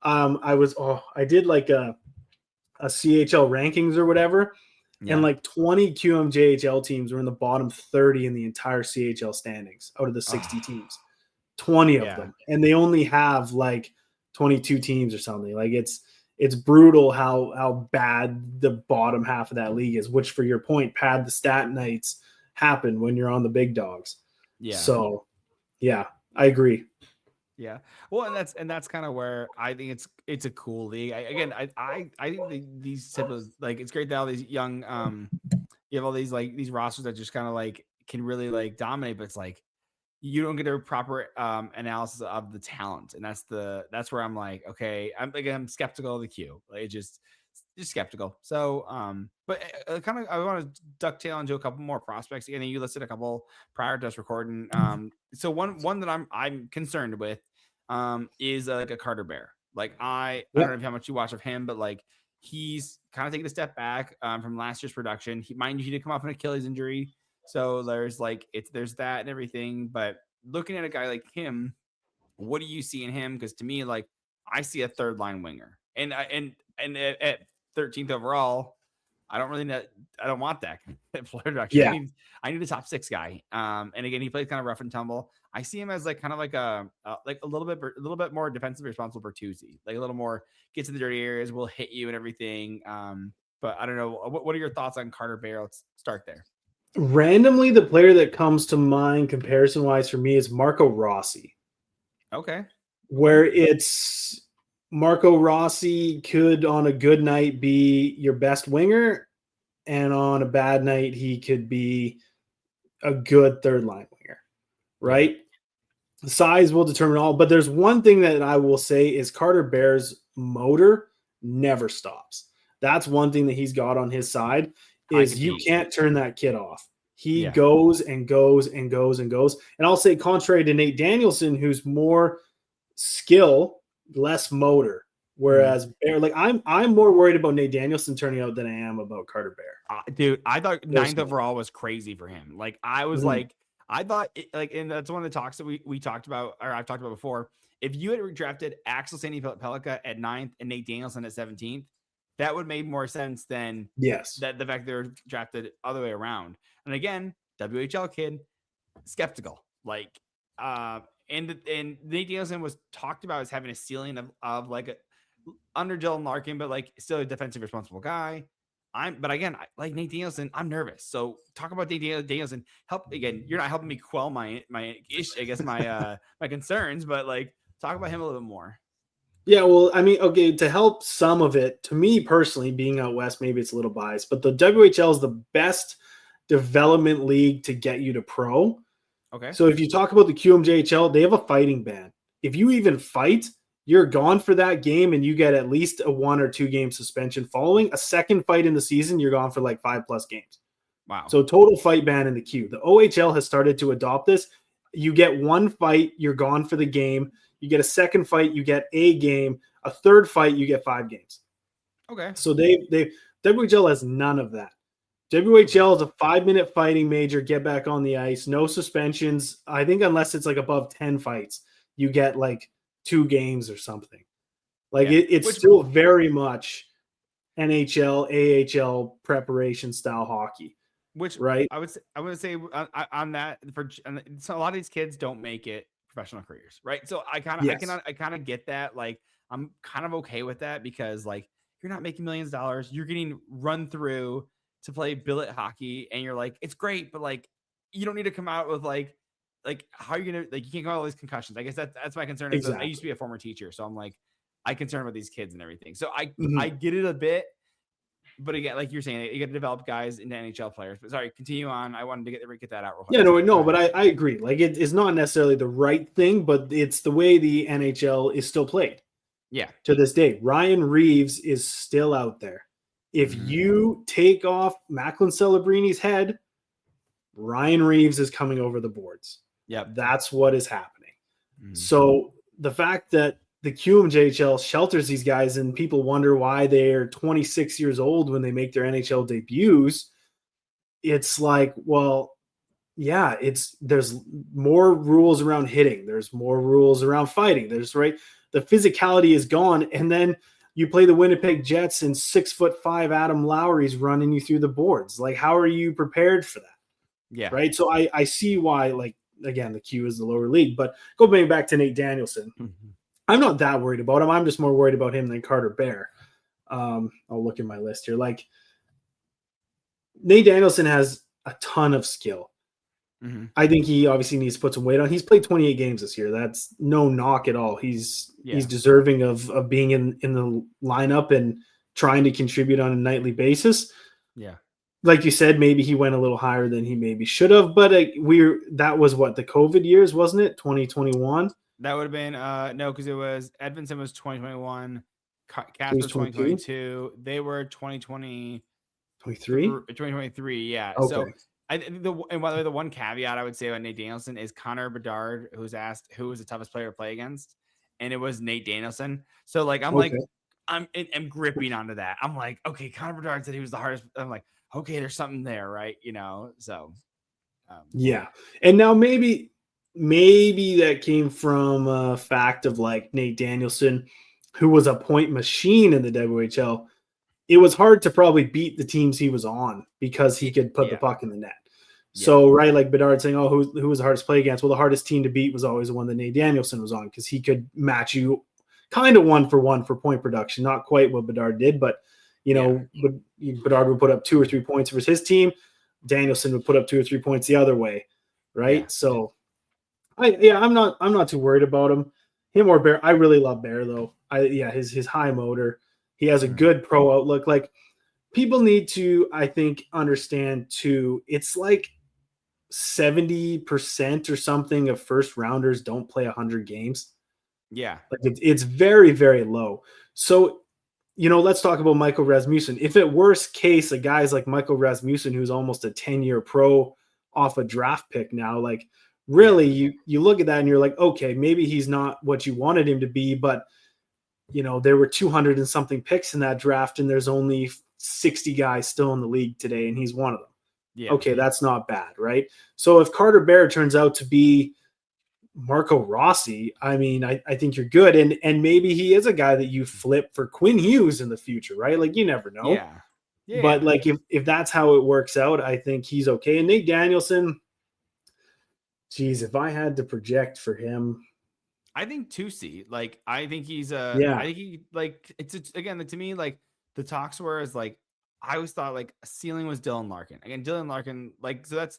I did like a CHL rankings or whatever, and like 20 QMJHL teams were in the bottom 30 in the entire CHL standings out of the 60 teams. 20 of them, and they only have like 22 teams or something. Like it's brutal how bad the bottom half of that league is, which, for your point, Pad, the stat nights happen when you're on the big dogs. So I agree. Yeah. Well, and that's kind of where I think it's a cool league. I think these type of, like, it's great that all these young you have all these like these rosters that just kind of like can really like dominate, but it's like you don't get a proper analysis of the talent, and that's where I'm like, okay, I'm skeptical of the Q. Like, just skeptical. So but kind of I want to ducktail into a couple more prospects. And then you listed a couple prior to us recording. So one that I'm concerned with is like a Carter Bear. Like I don't know how much you watch of him, but like he's kind of taking a step back from last year's production. He did come off an Achilles injury. So there's that and everything. But looking at a guy like him, what do you see in him? Because to me, like, I see a third line winger, and at 13th overall, I don't really know. I don't want that production. I need a top 6 guy. And again, he plays kind of rough and tumble. I see him as like kind of like a little bit more defensively responsible Bertuzzi, like a little more gets in the dirty areas, will hit you and everything. But I don't know. What are your thoughts on Carter Bear? Let's start there. Randomly, the player that comes to mind comparison-wise for me is Marco Rossi. Okay. Where it's Marco Rossi could, on a good night, be your best winger, and on a bad night, he could be a good third-line winger, right? The size will determine all, but there's one thing that I will say is Carter Bear's motor never stops. That's one thing that he's got on his side. Is you can't turn that kid off. He goes and goes and goes and goes. And I'll say, contrary to Nate Danielson, who's more skill, less motor. Whereas Bear, like I'm more worried about Nate Danielson turning out than I am about Carter Bear. Dude, I thought 9th overall was crazy for him. Like I was like, I thought and that's one of the talks that we talked about, or I've talked about before. If you had drafted Axel Sandin-Pellikka at 9th and Nate Danielson at 17th, that would make more sense than that the fact they were drafted other way around. And again, WHL kid, skeptical. Like and Nate Danielson was talked about as having a ceiling of like a under Dylan Larkin, but like still a defensive responsible guy. But again, like Nate Danielson, I'm nervous. So talk about Nate Danielson. Help again. You're not helping me quell my my concerns, but like talk about him a little bit more. Yeah, well, I mean, okay, to help some of it, to me personally, being out west, maybe it's a little biased, but the WHL is the best development league to get you to pro. Okay. So if you talk about the QMJHL, they have a fighting ban. If you even fight, you're gone for that game and you get at least a 1 or 2 game suspension. Following a second fight in the season, you're gone for like 5+ games. Wow. So total fight ban in the Q. The OHL has started to adopt this. You get 1 fight, you're gone for the game. You get a second fight, you get a game. A third fight, you get 5 games. Okay. So WHL has none of that. WHL is a 5-minute fighting major, get back on the ice, no suspensions. I think unless it's like above 10 fights, you get like 2 games or something. Like it's still very much NHL, AHL preparation style hockey. Which right? I would say on that so a lot of these kids don't make it professional careers, right? So I kind of get that. Like I'm kind of okay with that because like you're not making millions of dollars, you're getting run through to play billet hockey, and you're like, it's great, but like you don't need to come out with like how are you gonna like you can't go out with all these concussions. I guess that's my concern. Exactly. I used to be a former teacher, so I'm like I concern about these kids and everything. So I get it a bit. But again, like you're saying, you got to develop guys into NHL players. But sorry, continue on. I wanted to get that out real quick. Yeah, no, but I agree. Like it's not necessarily the right thing, but it's the way the NHL is still played. Yeah. To this day, Ryan Reeves is still out there. If you take off Macklin Celebrini's head, Ryan Reeves is coming over the boards. Yeah, that's what is happening. So the fact that the QMJHL shelters these guys and people wonder why they're 26 years old when they make their NHL debuts, it's like, well, yeah, there's more rules around hitting. There's more rules around fighting. The physicality is gone. And then you play the Winnipeg Jets and 6'5" Adam Lowry's running you through the boards. Like, how are you prepared for that? Yeah. Right. So I see why, like, again, the Q is the lower league, but going back to Nate Danielson, I'm not that worried about him. I'm just more worried about him than Carter Bear. I'll look in my list here. Like, Nate Danielson has a ton of skill. I think he obviously needs to put some weight on. He's played 28 games this year. That's no knock at all. He's deserving of being in the lineup and trying to contribute on a nightly basis. Yeah. Like you said, maybe he went a little higher than he maybe should have, but that was what, the COVID years, wasn't it? 2021. That would have been no, because it was Edmondson was 2021, Cass was 2022. They were 2020, 2023. Yeah. Okay. So and by the way, the one caveat I would say about Nate Danielson is Connor Bedard, who's asked who was the toughest player to play against, and it was Nate Danielson. So like I'm gripping onto that. I'm like, okay, Connor Bedard said he was the hardest. I'm like, okay, there's something there, right? You know, so yeah. And now maybe that came from a fact of like Nate Danielson, who was a point machine in the WHL. It was hard to probably beat the teams he was on because he could put the puck in the net. So, right, like Bedard saying, oh, who was the hardest to play against? Well, the hardest team to beat was always the one that Nate Danielson was on because he could match you kind of 1-for-1 for point production. Not quite what Bedard did, but, you know, Bedard would put up 2 or 3 points versus his team. Danielson would put up 2 or 3 points the other way, right? Yeah. So, I'm not too worried about him. Him or Bear. I really love Bear, though. His high motor. He has a good pro outlook. Like, people need to, I think, understand too, it's like 70% or something of first rounders don't play 100 games. Yeah. Like it's very, very low. So, you know, let's talk about Michael Rasmussen. If at worst case, a guy's like Michael Rasmussen, who's almost a 10-year pro off a draft pick now, like really you look at that and you're like, okay, maybe he's not what you wanted him to be, but you know, there were 200 and something picks in that draft and there's only 60 guys still in the league today and he's one of them. Yeah. Okay, that's not bad, right? So if Carter Bear turns out to be Marco Rossi, I mean, I think you're good. And maybe he is a guy that you flip for Quinn Hughes in the future, right? Like you never know. Yeah. But like if that's how it works out, I think he's okay. And Nate Danielson, geez, if I had to project for him, I think 2C. Like I think he's I think he like it's again to me like the talks were is like I always thought like a ceiling was Dylan Larkin. Again, Dylan Larkin, like so that's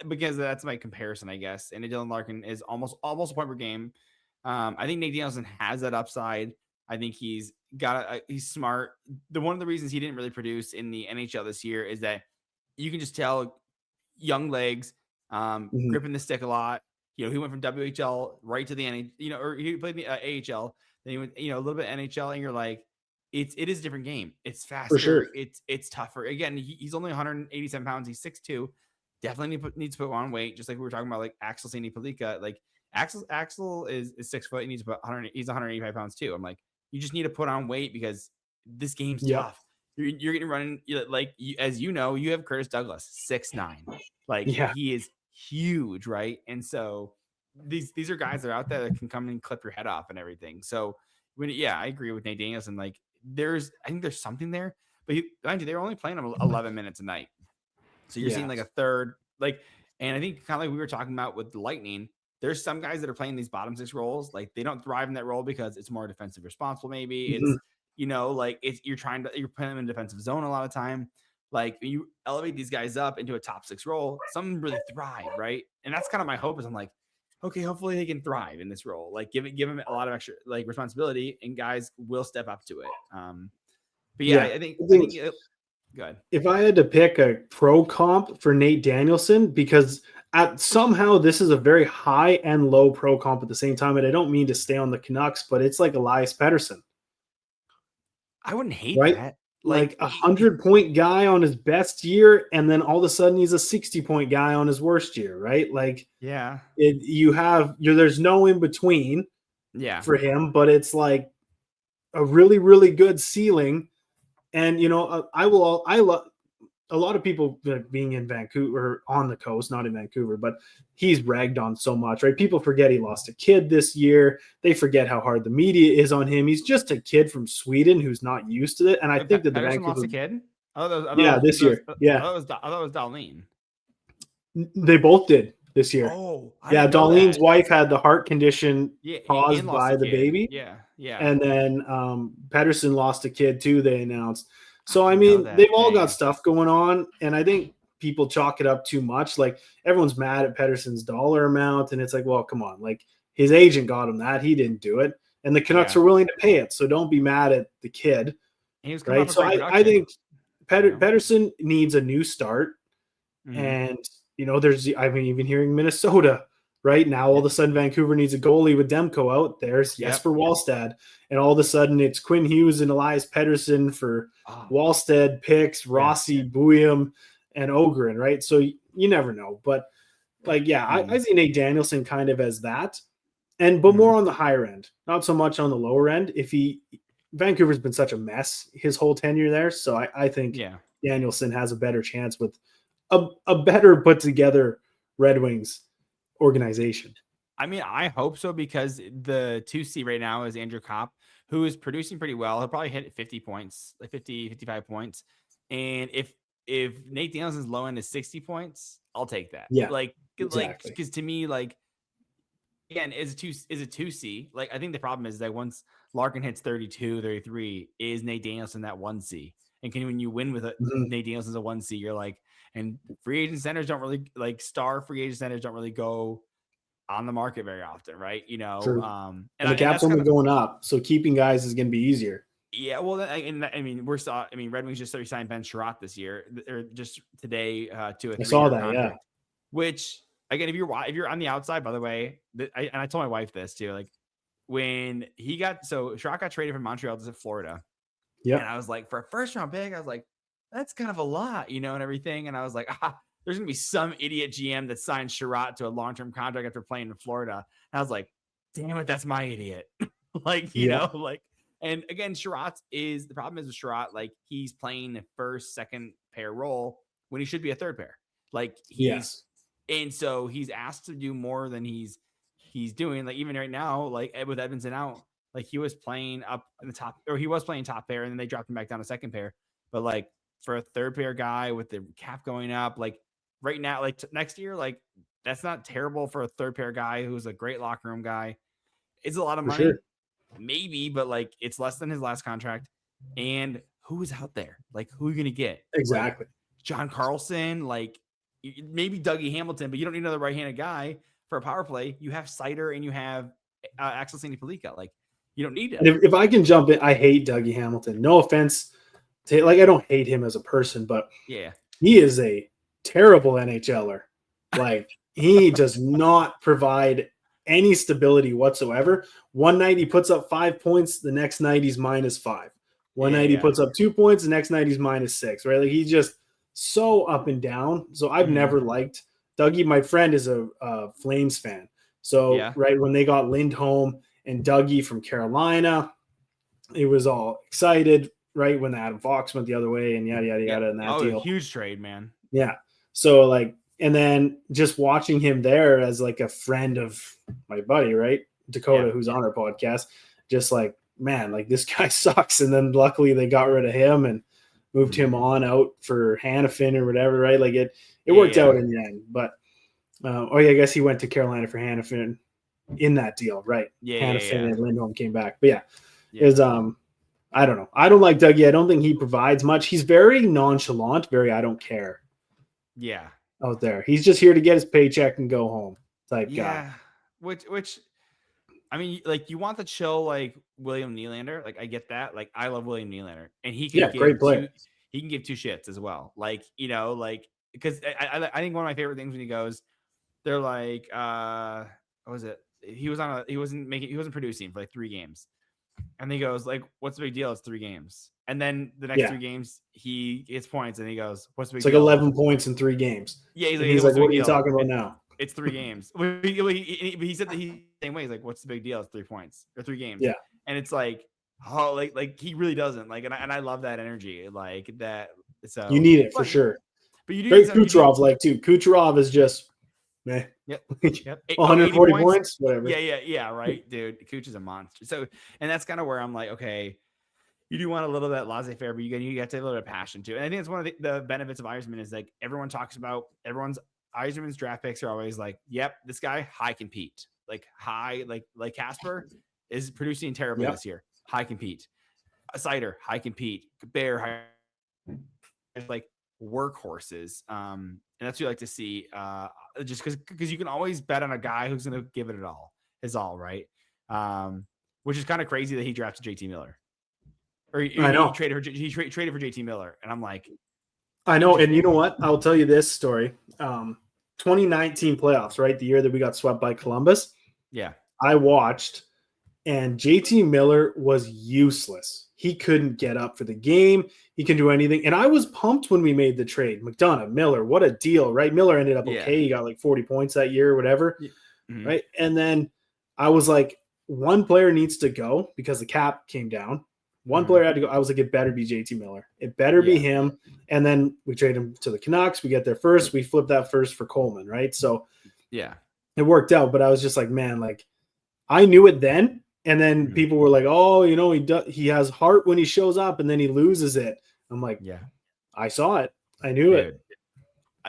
because that's my comparison, I guess. And Dylan Larkin is almost a point per game. I think Nate Danielson has that upside. I think he's smart. One of the reasons he didn't really produce in the NHL this year is that you can just tell young legs, gripping the stick a lot. He went from WHL right to the NHL, or he played the AHL. Then he went, a little bit NHL, and you're like, it is a different game. It's faster. Sure. It's tougher. Again, he's only 187 pounds. He's 6'2". Definitely needs to put on weight, just like we were talking about, like Axel Sandin-Pellikka. Like Axel is 6 foot. He needs to put 100. He's 185 pounds too. I'm like, you just need to put on weight because this game's tough. You're getting running as you have Curtis Douglas 6'9". Like he is huge, right? And so these are guys that are out there that can come and clip your head off and everything. So I agree with Nate Danielson. Like I think there's something there, but they're only playing him 11 minutes a night. So you're seeing like a third, and I think kind of like we were talking about with the Lightning, there's some guys that are playing these bottom six roles. Like they don't thrive in that role because it's more defensive responsible. Maybe it's, you're putting them in defensive zone a lot of time. Like you elevate these guys up into a top six role, some really thrive. Right. And that's kind of my hope is I'm like, okay, hopefully they can thrive in this role. Like give them a lot of extra responsibility and guys will step up to it. But I think good. If I had to pick a pro comp for Nate Danielson, because somehow this is a very high and low pro comp at the same time, and I don't mean to stay on the Canucks, but it's like Elias Pettersson. I wouldn't hate that. Like 100-point guy on his best year, and then all of a sudden he's a 60-point guy on his worst year, right? Like, there's no in between, for him, but it's like a really, really good ceiling. And a lot of people being in Vancouver, on the coast, not in Vancouver, but he's ragged on so much, right? People forget he lost a kid this year. They forget how hard the media is on him. He's just a kid from Sweden who's not used to it. And I think that the Vancouver lost a kid. This year. I thought it was Darlene. They both did this year. Oh, Darlene's wife had the heart condition caused by the baby. Yeah. And then Pettersson lost a kid too, they announced. So, I mean, they've all got stuff going on, and I think people chalk it up too much. Like, everyone's mad at Pettersson's dollar amount, and it's like, well, come on. Like, his agent got him that. He didn't do it, and the Canucks were willing to pay it, so don't be mad at the kid. Right? So I think Pettersson needs a new start, and, I've been even hearing Minnesota right now. All of a sudden, Vancouver needs a goalie with Demko out. There's Jesper Wallstedt. And all of a sudden, it's Quinn Hughes and Elias Pettersson for Wallstedt, Picks, Rossi, Buium, and Ogren, right? So you never know. But, I see Nate Danielson kind of as that. But more on the higher end, not so much on the lower end. Vancouver's been such a mess his whole tenure there. So I think Danielson has a better chance with a better put together Red Wings organization. I mean, I hope so, because the 2C right now is Andrew Kopp, who is producing pretty well. He'll probably hit 50 points, like 50, 55 points. And if Nate Danielson's low end is 60 points, I'll take that. Yeah, exactly. Because to me, again, is a 2C. Like, I think the problem is that once Larkin hits 32, 33, is Nate Danielson that 1C? And when you win with Nate Danielson's a 1C, you're like, and free agent centers don't really, star free agent centers don't really go on the market very often, right? True. And the cap's only going up, so keeping guys is going to be easier. Yeah, well, Red Wings just signed Ben Sherratt this year, or just today, to a 3-year contract. Which, again, if you're on the outside, by the way, I told my wife this too, like when Sherratt got traded from Montreal to Florida, and I was like, for a first round pick, I was like, that's kind of a lot, and everything, and I was like, there's going to be some idiot GM that signed Sherratt to a long-term contract after playing in Florida. And I was like, damn it, that's my idiot. And again, the problem is with Sherratt, he's playing a first, second pair role when he should be a third pair. And so he's asked to do more than he's doing. Like, even right now, with Edmonton out, he was playing up in the top, or he was playing top pair, and then they dropped him back down to second pair. But for a third pair guy with the cap going up, right now, next year, that's not terrible for a third pair guy who's a great locker room guy. It's a lot of money, maybe, but it's less than his last contract. And who is out there? Who are you gonna get? Exactly. John Carlson, maybe Dougie Hamilton, but you don't need another right-handed guy for a power play. You have Sider and you have Axel Sandin-Pellikka. Like, you don't need him. And if I can jump in, I hate Dougie Hamilton. No offense to, like, I don't hate him as a person, but Yeah, he is a terrible NHLer. Like, he does not provide any stability whatsoever. One night he puts up 5 points, the next night he's -5. One night he puts up 2 points, the next night he's -6, right? Like, he's just so up and down. So I've never liked Dougie. My friend is a Flames fan. So right when they got Lindholm and Dougie from Carolina, it was all excited, right? When Adam Fox went the other way and yada, yada, yada, and that deal. Huge trade, man. Yeah. So, like, and then just watching him there as like a friend of my buddy, right? Dakota, who's on our podcast, just like, man, like, this guy sucks. And then luckily they got rid of him and moved him on out for Hannafin or whatever, right? Like, it worked out in the end. But I guess he went to Carolina for Hannafin in that deal, right? Hannafin and Lindholm came back. But is I don't know. I don't like Dougie. I don't think he provides much. He's very nonchalant, very I don't care. Yeah. Out there. He's just here to get his paycheck and go home type guy. Which I mean, like, you want the chill, like, William Nylander. Like, I get that. Like, I love William Nylander, and he can give great player. He can give two shits as well. Like, you know, like, because I think one of my favorite things when he goes, they're like, what was it? He wasn't producing for like 3 games. And he goes, like, what's the big deal? It's 3 games. And then the next 3 games, he gets points, and he goes, what's the big deal? It's like 11 points in 3 games. Yeah, he's like, what are you talking about now? It's 3 games. He said that he same way. He's like, what's the big deal? It's 3 points or 3 games. Yeah. And it's like, oh, like he really doesn't like, and I love that energy, like that. So you need it for sure. But you do. Great Kucherov, like, too. Kucherov is just, meh. Yep. 140 points, whatever. Yeah. Right, dude. Kuch is a monster. So, and that's kind of where I'm like, okay, you do want a little bit of laissez-faire, but you have to have a little bit of passion too. And I think it's one of the benefits of Yzerman is, like, everyone talks about Yzerman's draft picks are always like, yep, this guy high compete, like high, like Casper is producing terribly this year. High compete. Cider, high compete. Bear, high, like, workhorses. And that's what you like to see. Just because you can always bet on a guy who's going to give it his all, right? Which is kind of crazy that he drafted JT Miller. Or he traded for JT Miller, and I'm like, I know. And you know what? I'll tell you this story. 2019 playoffs, right? The year that we got swept by Columbus. Yeah. I watched, and JT Miller was useless. He couldn't get up for the game. He can do anything. And I was pumped when we made the trade. McDonough, Miller, what a deal, right? Miller ended up okay. He got like 40 points that year or whatever, right? And then I was like, one player needs to go because the cap came down. One player had to go. I was like, it better be JT Miller. It better be him. And then we trade him to the Canucks. We get there first. We flip that first for Coleman, right? So it worked out. But I was just like, man, like, I knew it then. And then people were like, oh, you know, he has heart when he shows up and then he loses it. I'm like, I saw it. I knew it.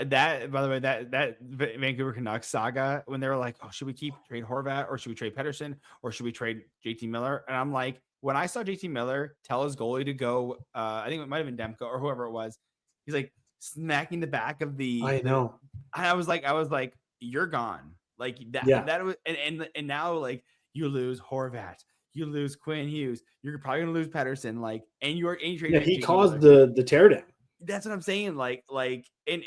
That, by the way, that Vancouver Canucks saga, when they were like, oh, should we trade Horvat, or should we trade Pettersson, or should we trade JT Miller? And I'm like, when I saw JT Miller tell his goalie to go, I think it might have been Demko or whoever it was, he's like smacking the back of the. I know. I was like, you're gone. Like that. That was, and now, like, you lose Horvat, you lose Quinn Hughes, you're probably gonna lose Pettersson, like, and he he caused the teardown. That's what I'm saying. Like, and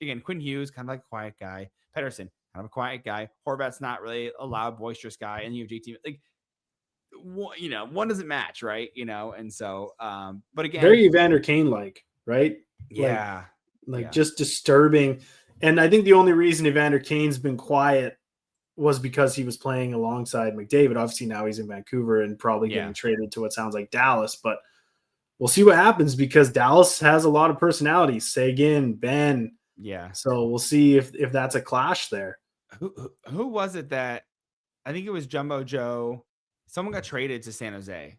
again, Quinn Hughes, kind of like a quiet guy. Pettersson, kind of a quiet guy. Horvat's not really a loud, boisterous guy. And you have JT, like, you know, one doesn't match, right? You know, and so, but again, very Evander Kane like, right? Yeah, just disturbing. And I think the only reason Evander Kane's been quiet was because he was playing alongside McDavid. Obviously, now he's in Vancouver and probably getting traded to what sounds like Dallas, but we'll see what happens because Dallas has a lot of personalities. Seguin, Ben. Yeah. So we'll see if that's a clash there. Who was it that, I think it was Jumbo Joe. Someone got traded to San Jose.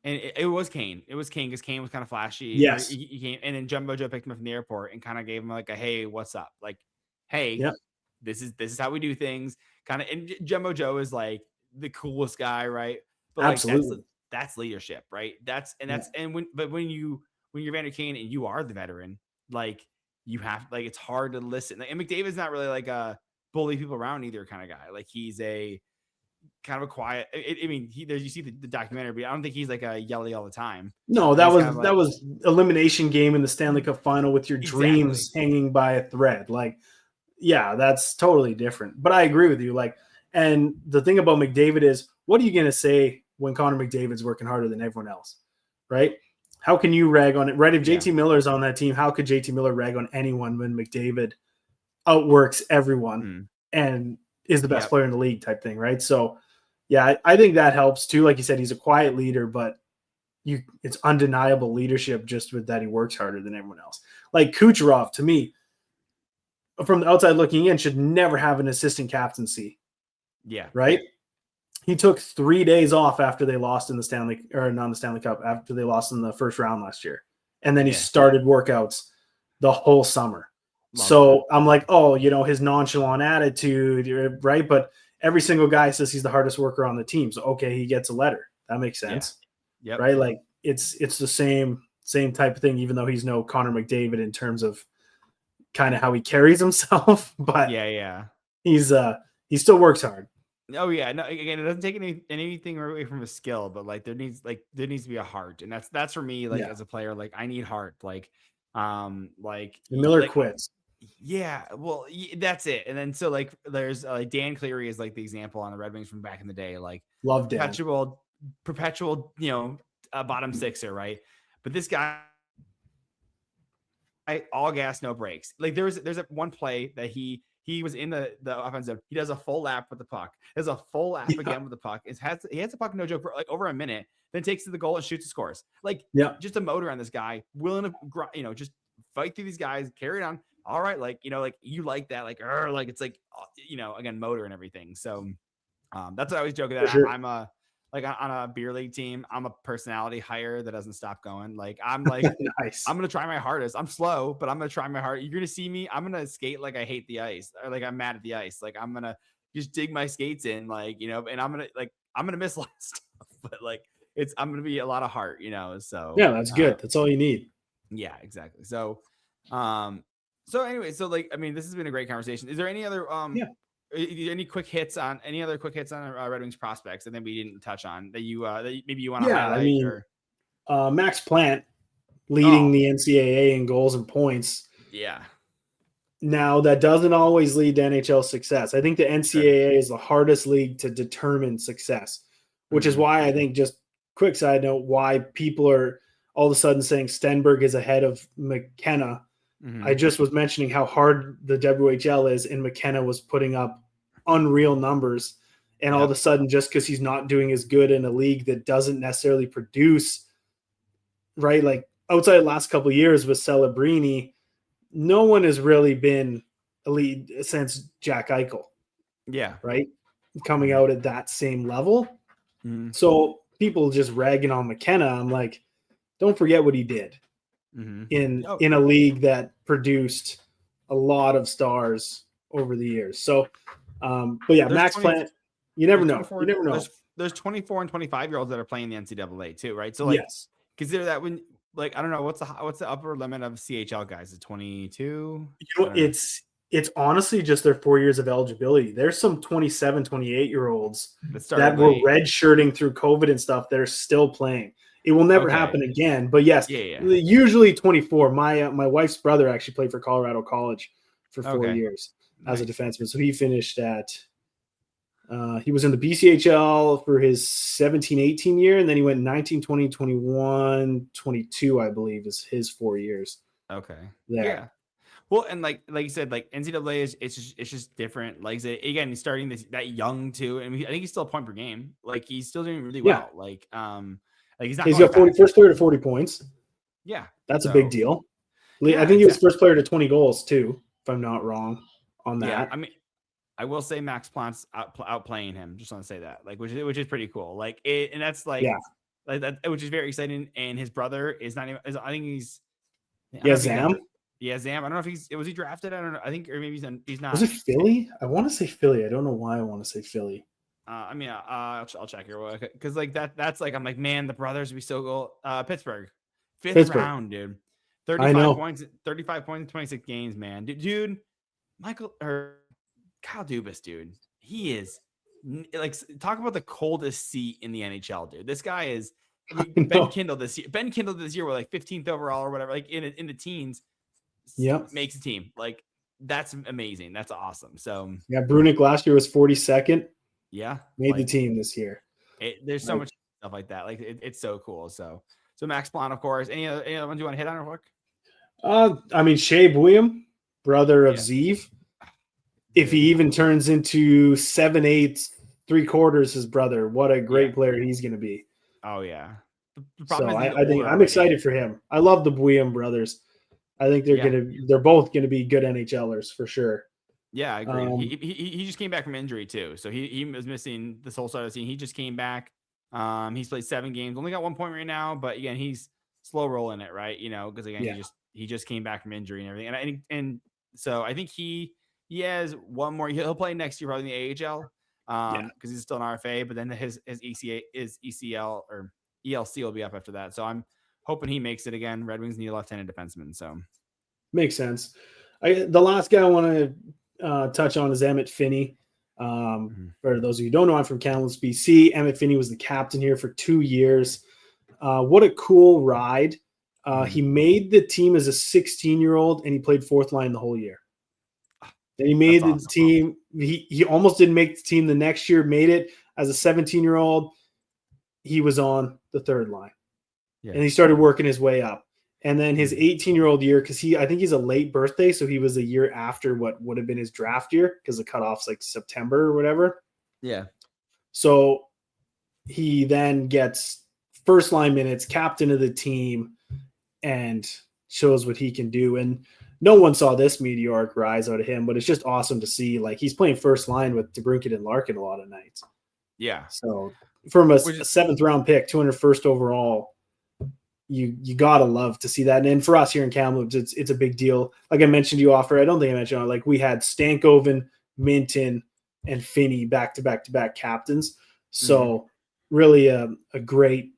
And it was Kane. It was Kane because Kane was kind of flashy. Yes. He came, and then Jumbo Joe picked him up from the airport and kind of gave him like a, hey, what's up? Like, hey, this is how we do things. Kind of, and Jumbo Joe is like the coolest guy, right? But absolutely, like that's leadership, right? When you're Vander Kane and you are the veteran, like, you have, like, it's hard to listen. And McDavid's not really like a bully people around either kind of guy. Like, he's a, kind of a quiet. I mean, you see the documentary, but I don't think he's like a yelly all the time. No, that was elimination game in the Stanley Cup final with your dreams hanging by a thread. Like, yeah, that's totally different. But I agree with you. Like, and the thing about McDavid is, what are you going to say when Connor McDavid's working harder than everyone else, right? How can you rag on it, right? If JT Miller's on that team, how could JT Miller rag on anyone when McDavid outworks everyone and is the best player in the league type thing, right? So, yeah, I think that helps too. Like you said, he's a quiet leader, but it's undeniable leadership just with that he works harder than everyone else. Like Kucherov, to me, from the outside looking in, should never have an assistant captaincy. Yeah. Right? He took 3 days off after they lost in the Stanley Cup, after they lost in the first round last year. And then he started workouts the whole summer. So I'm like, oh, his nonchalant attitude, right? But every single guy says he's the hardest worker on the team. So, okay, he gets a letter. That makes sense. Yeah. Right? Like it's the same type of thing, even though he's no Connor McDavid in terms of kind of how he carries himself. But he still works hard. Oh yeah, no. Again, it doesn't take anything away from his skill, but like there needs to be a heart, and that's for me. Like as a player, like I need heart. Like Miller quits. Yeah, well, that's it. And then so like there's Dan Cleary is like the example on the Red Wings from back in the day. Like love Dan. Perpetual, bottom sixer, right? But this guy, all gas, no brakes. Like there's a one play that he was in the offensive. He does a full lap with the puck. Does a full lap again with the puck. He has the puck, no joke, for like over a minute. Then takes to the goal and shoots and scores. Like just a motor on this guy, willing to just fight through these guys, carry it on. All right, like you like that, like it's like again, motor and everything. So that's what I always joke that I'm a like on a beer league team. I'm a personality hire that doesn't stop going. Like I'm like nice. I'm gonna try my hardest. I'm slow, but I'm gonna try my hardest. You're gonna see me. I'm gonna skate like I hate the ice, or like I'm mad at the ice. Like I'm gonna just dig my skates in, like and I'm gonna miss a lot of stuff, but like I'm gonna be a lot of heart, So yeah, that's good. That's all you need. Yeah, exactly. So anyway, so like I mean, this has been a great conversation. Is there any other any quick hits on Red Wings prospects that then we didn't touch on that maybe you want to highlight? I mean, Max Plante leading the NCAA in goals and points. Yeah. Now that doesn't always lead to NHL success. I think the NCAA is the hardest league to determine success, which is why I think, just quick side note, why people are all of a sudden saying Stenberg is ahead of McKenna. I just was mentioning how hard the WHL is, and McKenna was putting up unreal numbers. And all of a sudden, just because he's not doing as good in a league that doesn't necessarily produce, right? Like outside the last couple of years with Celebrini, no one has really been elite since Jack Eichel. Yeah. Right. Coming out at that same level. So people just ragging on McKenna. I'm like, don't forget what he did in a league that produced a lot of stars over the years. So, but yeah, Max Plante, you never know. You never know. There's 24 and 25-year-olds that are playing the NCAA too, right? So like, consider that when, like, I don't know, what's the upper limit of CHL guys? Is 22? It's honestly just their 4 years of eligibility. There's some 27, 28-year-olds that were redshirting through COVID and stuff that are still playing. It will never happen again. But yes, usually 24. My wife's brother actually played for Colorado College for 4 years as a defenseman. So he finished at he was in the BCHL for his 17-18 year, and then he went 19, 20, 21, 22, I believe, is his 4 years. Okay. There. Yeah. Well, and like you said, like NCAA is it's just different. Like again, he's starting that young too, and I think he's still a point per game. Like he's still doing really well. Like he's not. He's got first player to 40 points. Yeah, that's a big deal. I think he was first player to 20 goals too, if I'm not wrong on that. Yeah, I mean, I will say Max Plante's outplaying him. Just want to say that, like, which is pretty cool. Like, and that's like that, which is very exciting. And his brother is not even. I think he's. Zam. Yeah, Zam. I don't know if was he drafted? I don't know. I think, or maybe he's not. Was it Philly? I want to say Philly. I don't know why I want to say Philly. I mean, I'll check here because like that's like I'm like, man, the brothers would be so cool. Pittsburgh, fifth round, dude. 35 points in 26 games, man. Dude, Kyle Dubas, dude, he is like talk about the coldest seat in the NHL, dude. This guy is Ben Kindle this year. Ben Kindle this year were like 15th overall or whatever, like in the teens. Yep, makes a team. Like that's amazing. That's awesome. So yeah, Brunick last year was 42nd. Yeah, made the team this year. There's so much stuff like that. Like it's so cool. So Max Plante, of course. Any other ones you want to hit on real quick? I mean, Shia Buium, brother of Zeev. If he even turns into 7/8, 3/4 his brother, what a great player he's going to be. Oh yeah. So I think I'm excited for him. I love the Buium brothers. I think they're both going to be good NHLers for sure. Yeah, I agree. He just came back from injury too, so he was missing this whole start of the season. He just came back. He's played 7 games, only got 1 point right now, but again, he's slow rolling it, right? You know, because again, he just came back from injury and everything, and so I think he has one more. He'll play next year probably in the AHL, because he's still an RFA, but then his ECL or ELC will be up after that. So I'm hoping he makes it again. Red Wings need a left-handed defenseman, so makes sense. The last guy I want to touch on is Emmett Finney. For those of you who don't know, I'm from Kamloops, BC. Emmett Finney was the captain here for 2 years. What a cool ride. He made the team as a 16-year-old, and he played fourth line the whole year. And he made the team. He almost didn't make the team the next year, made it as a 17-year-old. He was on the third line. And he started working his way up. And then his 18-year-old year, because I think he's a late birthday, so he was a year after what would have been his draft year, because the cutoff's like September or whatever. Yeah. So he then gets first line minutes, captain of the team, and shows what he can do. And no one saw this meteoric rise out of him, but it's just awesome to see. Like, he's playing first line with DeBrincat and Larkin a lot of nights. Yeah. So from a 7th round pick, 201st overall, you gotta love to see that. And for us here in Kamloops, it's a big deal. Like I mentioned to you off, I don't think I mentioned it, like we had Stankoven, Minton, and Finney back to back captains. So really a great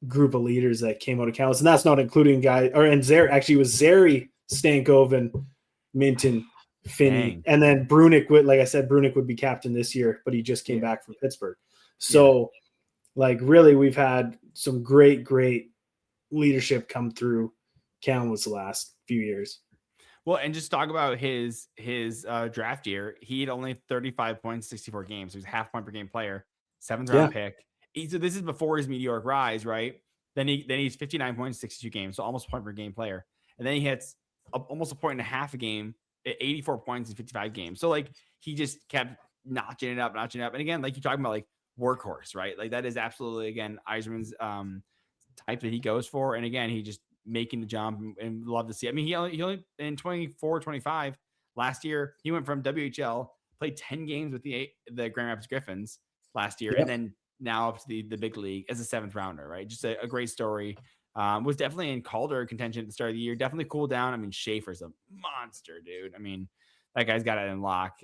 group of leaders that came out of Kamloops. And that's not including actually it was Zary, Stankoven, Minton, Finney, and then Brunick would be captain this year, but he just came back from Pittsburgh. So like really we've had some great leadership come through Kamloops the last few years. Well, and just talk about his draft year. He had only 35 points, 64 games. So he's a half point per game player, 7th round pick. So this is before his meteoric rise, right? Then he's 59 points, 62 games, so almost a point per game player. And then he hits almost a point and a half a game, 84 points in 55 games. So like he just kept notching it up. And again, like you're talking about, like workhorse, right? Like that is absolutely, again, Yzerman's type that he goes for. And again, he just making the jump and love to see. I mean, he only in 24-25 last year, he went from WHL, played 10 games with the Grand Rapids Griffins last year, and then now up to the big league as a 7th rounder, right? Just a great story. Was definitely in Calder contention at the start of the year. Definitely cooled down. I mean, Schaefer's a monster, dude. I mean, that guy's got it in lock,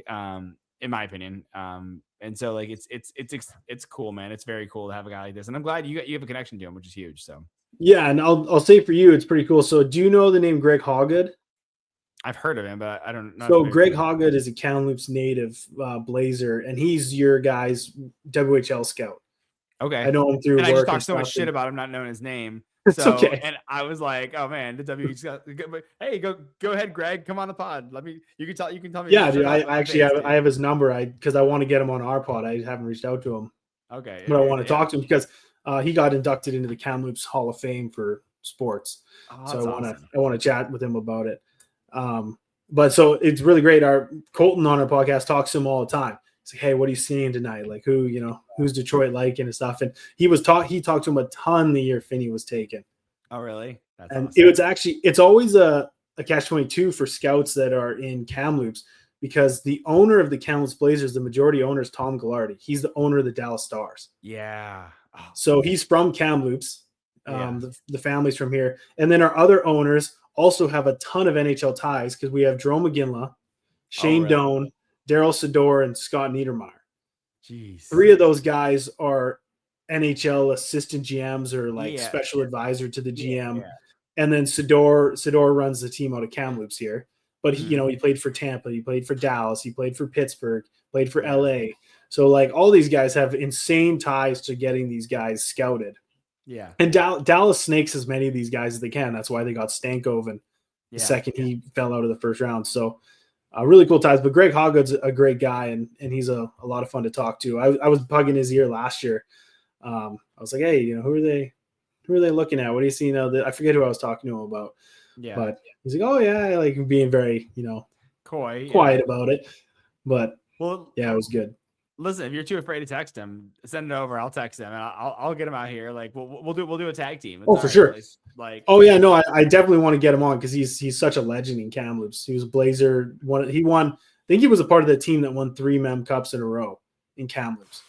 in my opinion. And so like it's cool, man. It's very cool to have a guy like this, and I'm glad you have a connection to him, which is huge. So yeah, and I'll say for you, it's pretty cool. So do you know the name Greg Hoggood? I've heard of him, but I don't know. So Greg Hoggood is a Kamloops native Blazer, and he's your guy's WHL scout. Okay, I know him through work. I just talked so much shit about him not knowing his name. So, okay. And I was like, oh man, the WHL. Hey, go ahead, Greg. Come on the pod. You can tell me. Yeah, dude. I have his number. Because I want to get him on our pod. I haven't reached out to him. Okay. But I want to talk to him because he got inducted into the Kamloops Hall of Fame for sports. So I want to chat with him about it. But so it's really great. Our Colton on our podcast talks to him all the time. He's like, hey, what are you seeing tonight? Like who's Detroit like and stuff. And he talked to him a ton the year Finney was taken. Oh, really? That's awesome. It's always a catch-22 for scouts that are in Kamloops, because the owner of the Kamloops Blazers, the majority owner, is Tom Ghilardi. He's the owner of the Dallas Stars. Yeah. Oh. So he's from Kamloops. The family's from here. And then our other owners also have a ton of NHL ties, because we have Jerome McGinley, Shane Doan, Daryl Sador, and Scott Niedermeyer. Jeez. 3 of those guys are NHL assistant GMs or special advisor to the GM. Yeah. And then Sador runs the team out of Kamloops here. But he played for Tampa, he played for Dallas, he played for Pittsburgh, played for LA. So like all these guys have insane ties to getting these guys scouted. Yeah. And Dallas snakes as many of these guys as they can. That's why they got Stankoven the second he fell out of the first round. So really cool ties. But Greg Hoggood's a great guy, and he's a lot of fun to talk to. I was bugging his ear last year. I was like, hey, who are they looking at? What do you see now? I forget who I was talking to him about. Yeah. But he's like, oh yeah, like being very, quiet about it. But it was good. Listen, if you're too afraid to text him, send it over. I'll text him and I'll get him out here. Like we'll do a tag team. It's for sure. Like, oh yeah, no, I definitely want to get him on because he's such a legend in Kamloops. He was a Blazer. He won. I think he was a part of the team that won 3 Mem Cups in a row in Kamloops.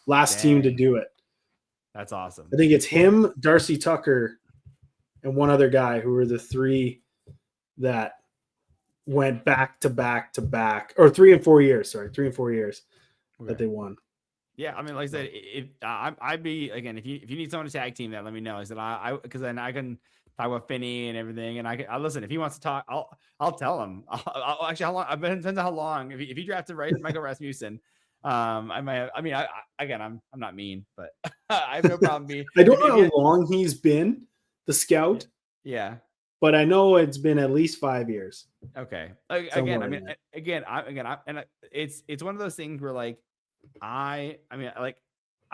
Last team to do it. That's awesome. I think it's him, Darcy Tucker, and one other guy who were the 3 that went back to back to back, or 3 and 4 years. Sorry, 3 and 4 years that they won. Yeah, I mean, like I said, I'd be, again, if you need someone to tag team that, let me know. I said because then I can talk about Finney and everything, and I listen. If he wants to talk, I'll tell him. I'll actually, how long? I've been depends on how long. If he drafted Michael Rasmussen, I might have, I mean, I'm not mean, but I have no problem being. I don't know how long he's been the scout. Yeah. But I know it's been at least 5 years. Okay. Again, it's one of those things where like, I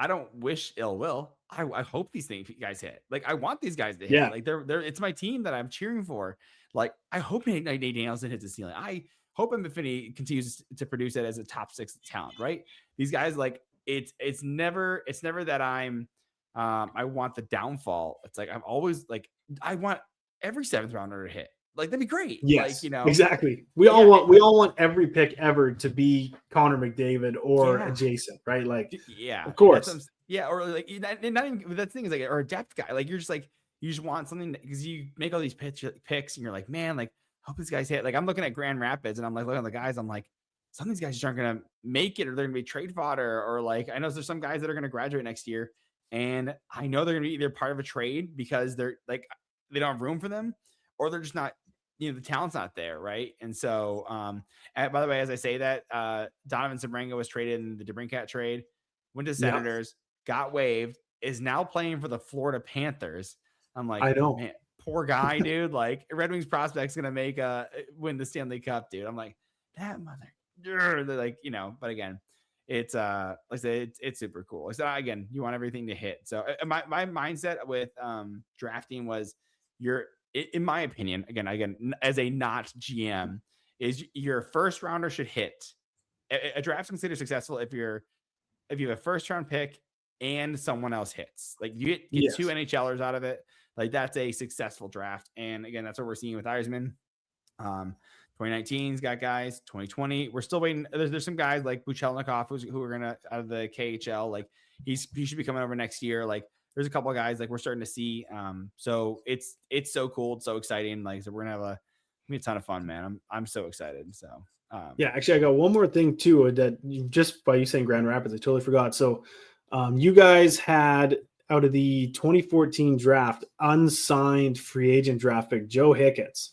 don't wish ill will. I hope these guys hit. Like, I want these guys to hit. Yeah. Like they're it's my team that I'm cheering for. Like, I hope Nate Danielson hits the ceiling. I hope Finney continues to produce it as a top 6 talent, right? These guys, like, it's never that I'm I want the downfall. It's like I'm always like, I want every 7th rounder to hit. Like, that'd be great. Yes, like, exactly. We all want every pick ever to be Connor McDavid or adjacent, right? Like, of course. Or like, not even that thing is like, or a depth guy. Like, you're just like, you just want something because you make all these picks and you're like, man, like, hope these guys hit. Like, I'm looking at Grand Rapids and I'm like, looking at the guys. I'm like, some of these guys just aren't going to make it, or they're going to be trade fodder, or like, I know there's some guys that are going to graduate next year, and I know they're going to be either part of a trade because they're like, they don't have room for them, or they're just not, the talent's not there, right? And so, and by the way, as I say that, Donovan Sabrango was traded in the DeBrincat trade, went to Senators, got waived, is now playing for the Florida Panthers. I'm like, I know, man, poor guy, dude. Like, Red Wings prospect's gonna make win the Stanley Cup, dude. I'm like, that mother. They're like, but again, it's like I said, it's super cool. So again, you want everything to hit. So my mindset with drafting was, in my opinion, again, as a not GM, is your first rounder should hit. A draft considered successful if you have a first round pick and someone else hits. Like, you get 2 NHLers out of it. Like, that's a successful draft. And again, that's what we're seeing with Yzerman. 2019's got guys. 2020, we're still waiting. There's some guys like Buchelnikov who are gonna out of the KHL. Like, he should be coming over next year. Like, there's a couple of guys like we're starting to see. So it's so cool. It's so exciting. Like, so we're gonna have a ton of fun, man. I'm so excited. So actually, I got one more thing too, that just by you saying Grand Rapids, I totally forgot. So you guys had, out of the 2014 draft, unsigned free agent draft pick Joe Hicketts.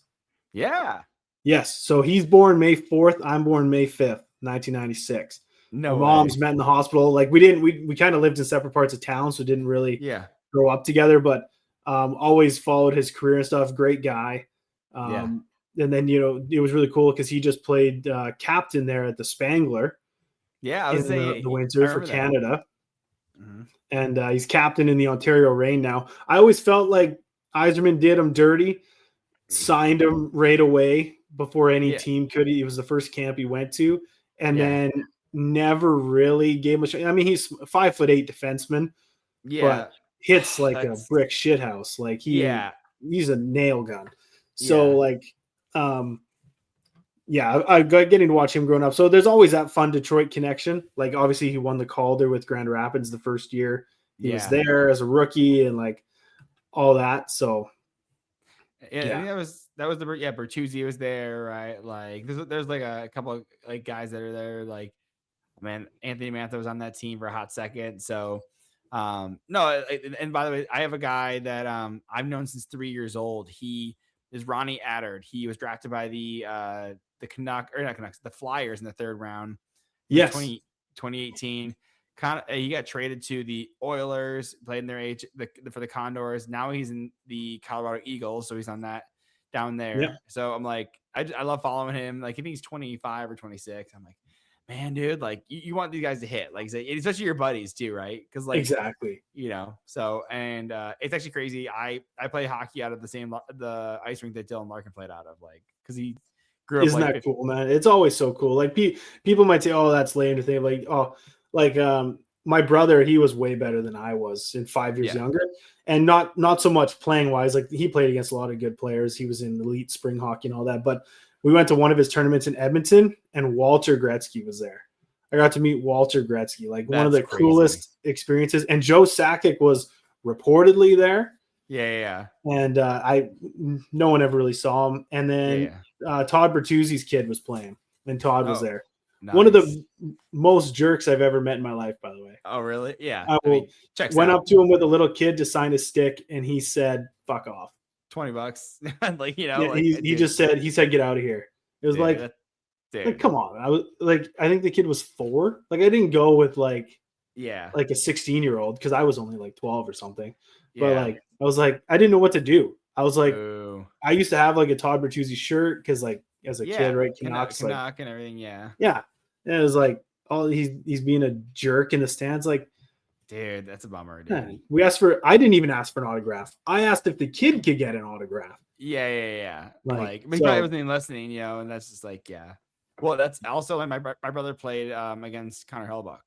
Yeah. Yes. So he's born May 4th. I'm born May 5th, 1996. No, our moms met in the hospital. Like, we kind of lived in separate parts of town, so didn't really grow up together, but always followed his career and stuff. Great guy. And then, it was really cool because he just played captain there at the Spangler. Yeah, I was saying the winter for Canada. Mm-hmm. And he's captain in the Ontario Reign now. I always felt like Yzerman did him dirty, signed him right away before any team could. He was the first camp he went to, and then never really gave him a shot. I mean, he's 5'8" defenseman, but hits like a brick shithouse. Like, he's a nail gun. So I got getting to watch him growing up. So there's always that fun Detroit connection. Like, obviously he won the Calder with Grand Rapids the first year he was there as a rookie, and like all that. So I mean, that was the Bertuzzi was there, right? Like, there's like a couple of like guys that are there. Like, man, Anthony Mantha was on that team for a hot second. So no, and by the way, I have a guy that I've known since 3 years old. He is Ronnie Attard. He was drafted by the Flyers in the 3rd round. Yes. 2018. He got traded to the Oilers, played in their age for the Condors. Now he's in the Colorado Eagles, so he's on that down there. Yeah. So I'm like, I love following him. Like, I think he's 25 or 26. I'm like, man, dude, like you want these guys to hit, like, especially your buddies too, right? Because like exactly, So and it's actually crazy. I play hockey out of the ice rink that Dylan Larkin played out of, like, because he grew up. Isn't like that cool, man? It's always so cool. Like people might say, "Oh, that's lame to think." Like, oh, like my brother, he was way better than I was, and 5 years younger, and not so much playing wise. Like, he played against a lot of good players. He was in elite spring hockey and all that, but. We went to one of his tournaments in Edmonton, and Walter Gretzky was there. I got to meet Walter Gretzky, like one of the coolest experiences. And Joe Sakic was reportedly there. Yeah. And no one ever really saw him. And then Todd Bertuzzi's kid was playing, and Todd was there. Nice. One of the most jerks I've ever met in my life, by the way. Oh, really? Yeah. Went up to him with a little kid to sign his stick, and he said, "Fuck off." $20. Like, he just said, get out of here. It was like, come on. I was like, I think the kid was 4. Like, I didn't go with like a 16-year-old, because I was only like 12 or something. But like, I was like, I didn't know what to do. I was like, I used to have like a Todd Bertuzzi shirt, because like as a kid, right? Canucks and everything. Yeah. And it was like, he's being a jerk in the stands. Like, dude, that's a bummer, dude. I didn't even ask for an autograph. I asked if the kid could get an autograph. Yeah. Like he probably wasn't even listening, and that's just like, Well, that's also like my brother played against Connor Hellebuyck,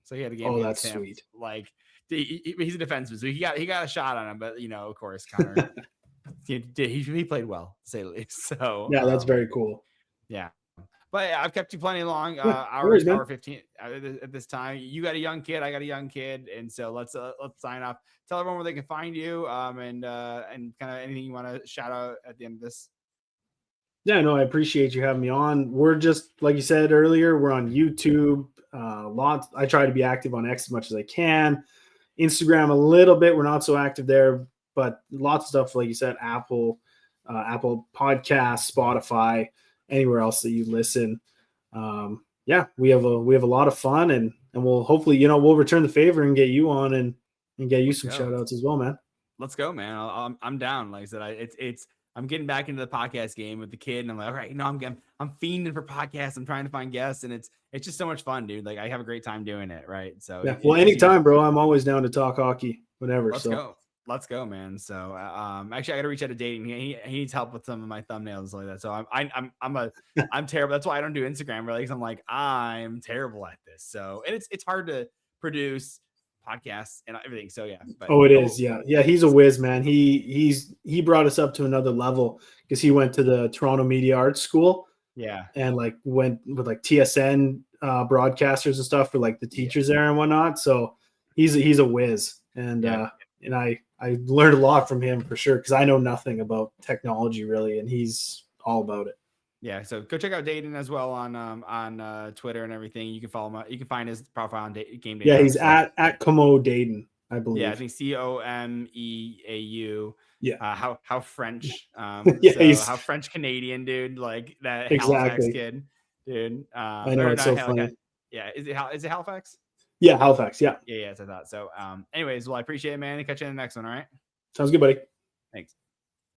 so he had a game. Oh, that's sweet. Like, he's a defenseman, so he got a shot on him, but of course, Connor, he played well, to say the least. So yeah, that's very cool. Yeah. But I've kept you plenty long, hour 15 at this time. You got a young kid, I got a young kid, and so let's sign off. Tell everyone where they can find you, and kind of anything you want to shout out at the end of this. Yeah, no, I appreciate you having me on. We're just, like you said earlier, we're on YouTube. Lots. I try to be active on X as much as I can. Instagram a little bit. We're not so active there, but lots of stuff, like you said, Apple Podcasts, Spotify. Anywhere else that you listen. We have a lot of fun, and we'll hopefully, we'll return the favor and get you on and get you some shout outs as well, man. Let's go, man. I'm down. Like I said, I'm getting back into the podcast game with the kid, and I'm like, all right, I'm fiending for podcasts. I'm trying to find guests, and it's just so much fun, dude. Like, I have a great time doing it. Right. So yeah. Well, anytime, bro. I'm always down to talk hockey, whatever. Let's go, man. So, actually, I got to reach out to Dayton. He needs help with some of my thumbnails like that. So I'm terrible. That's why I don't do Instagram really. Cause I'm like, I'm terrible at this. So, and it's hard to produce podcasts and everything. So yeah. But, it is. Yeah. He's a whiz, man. He brought us up to another level, because he went to the Toronto Media Arts School. Yeah. And like went with like TSN broadcasters and stuff for like the teachers there and whatnot. So he's a whiz. And, and I learned a lot from him for sure, because I know nothing about technology really, and he's all about it. Yeah, so go check out Dayton as well on Twitter and everything. You can follow him. You can find his profile on Game Day. Yeah, he's at Como Dayton, I believe. Yeah, I think COMEAU. Yeah. How French? He's how French Canadian, dude. Like that exactly. Halifax kid, dude. I know, it's so funny. Yeah, is it Halifax? Yeah, Halifax. Yeah. Yeah, I thought so. Anyways, well, I appreciate it, man. Catch you in the next one. All right. Sounds good, buddy. Thanks.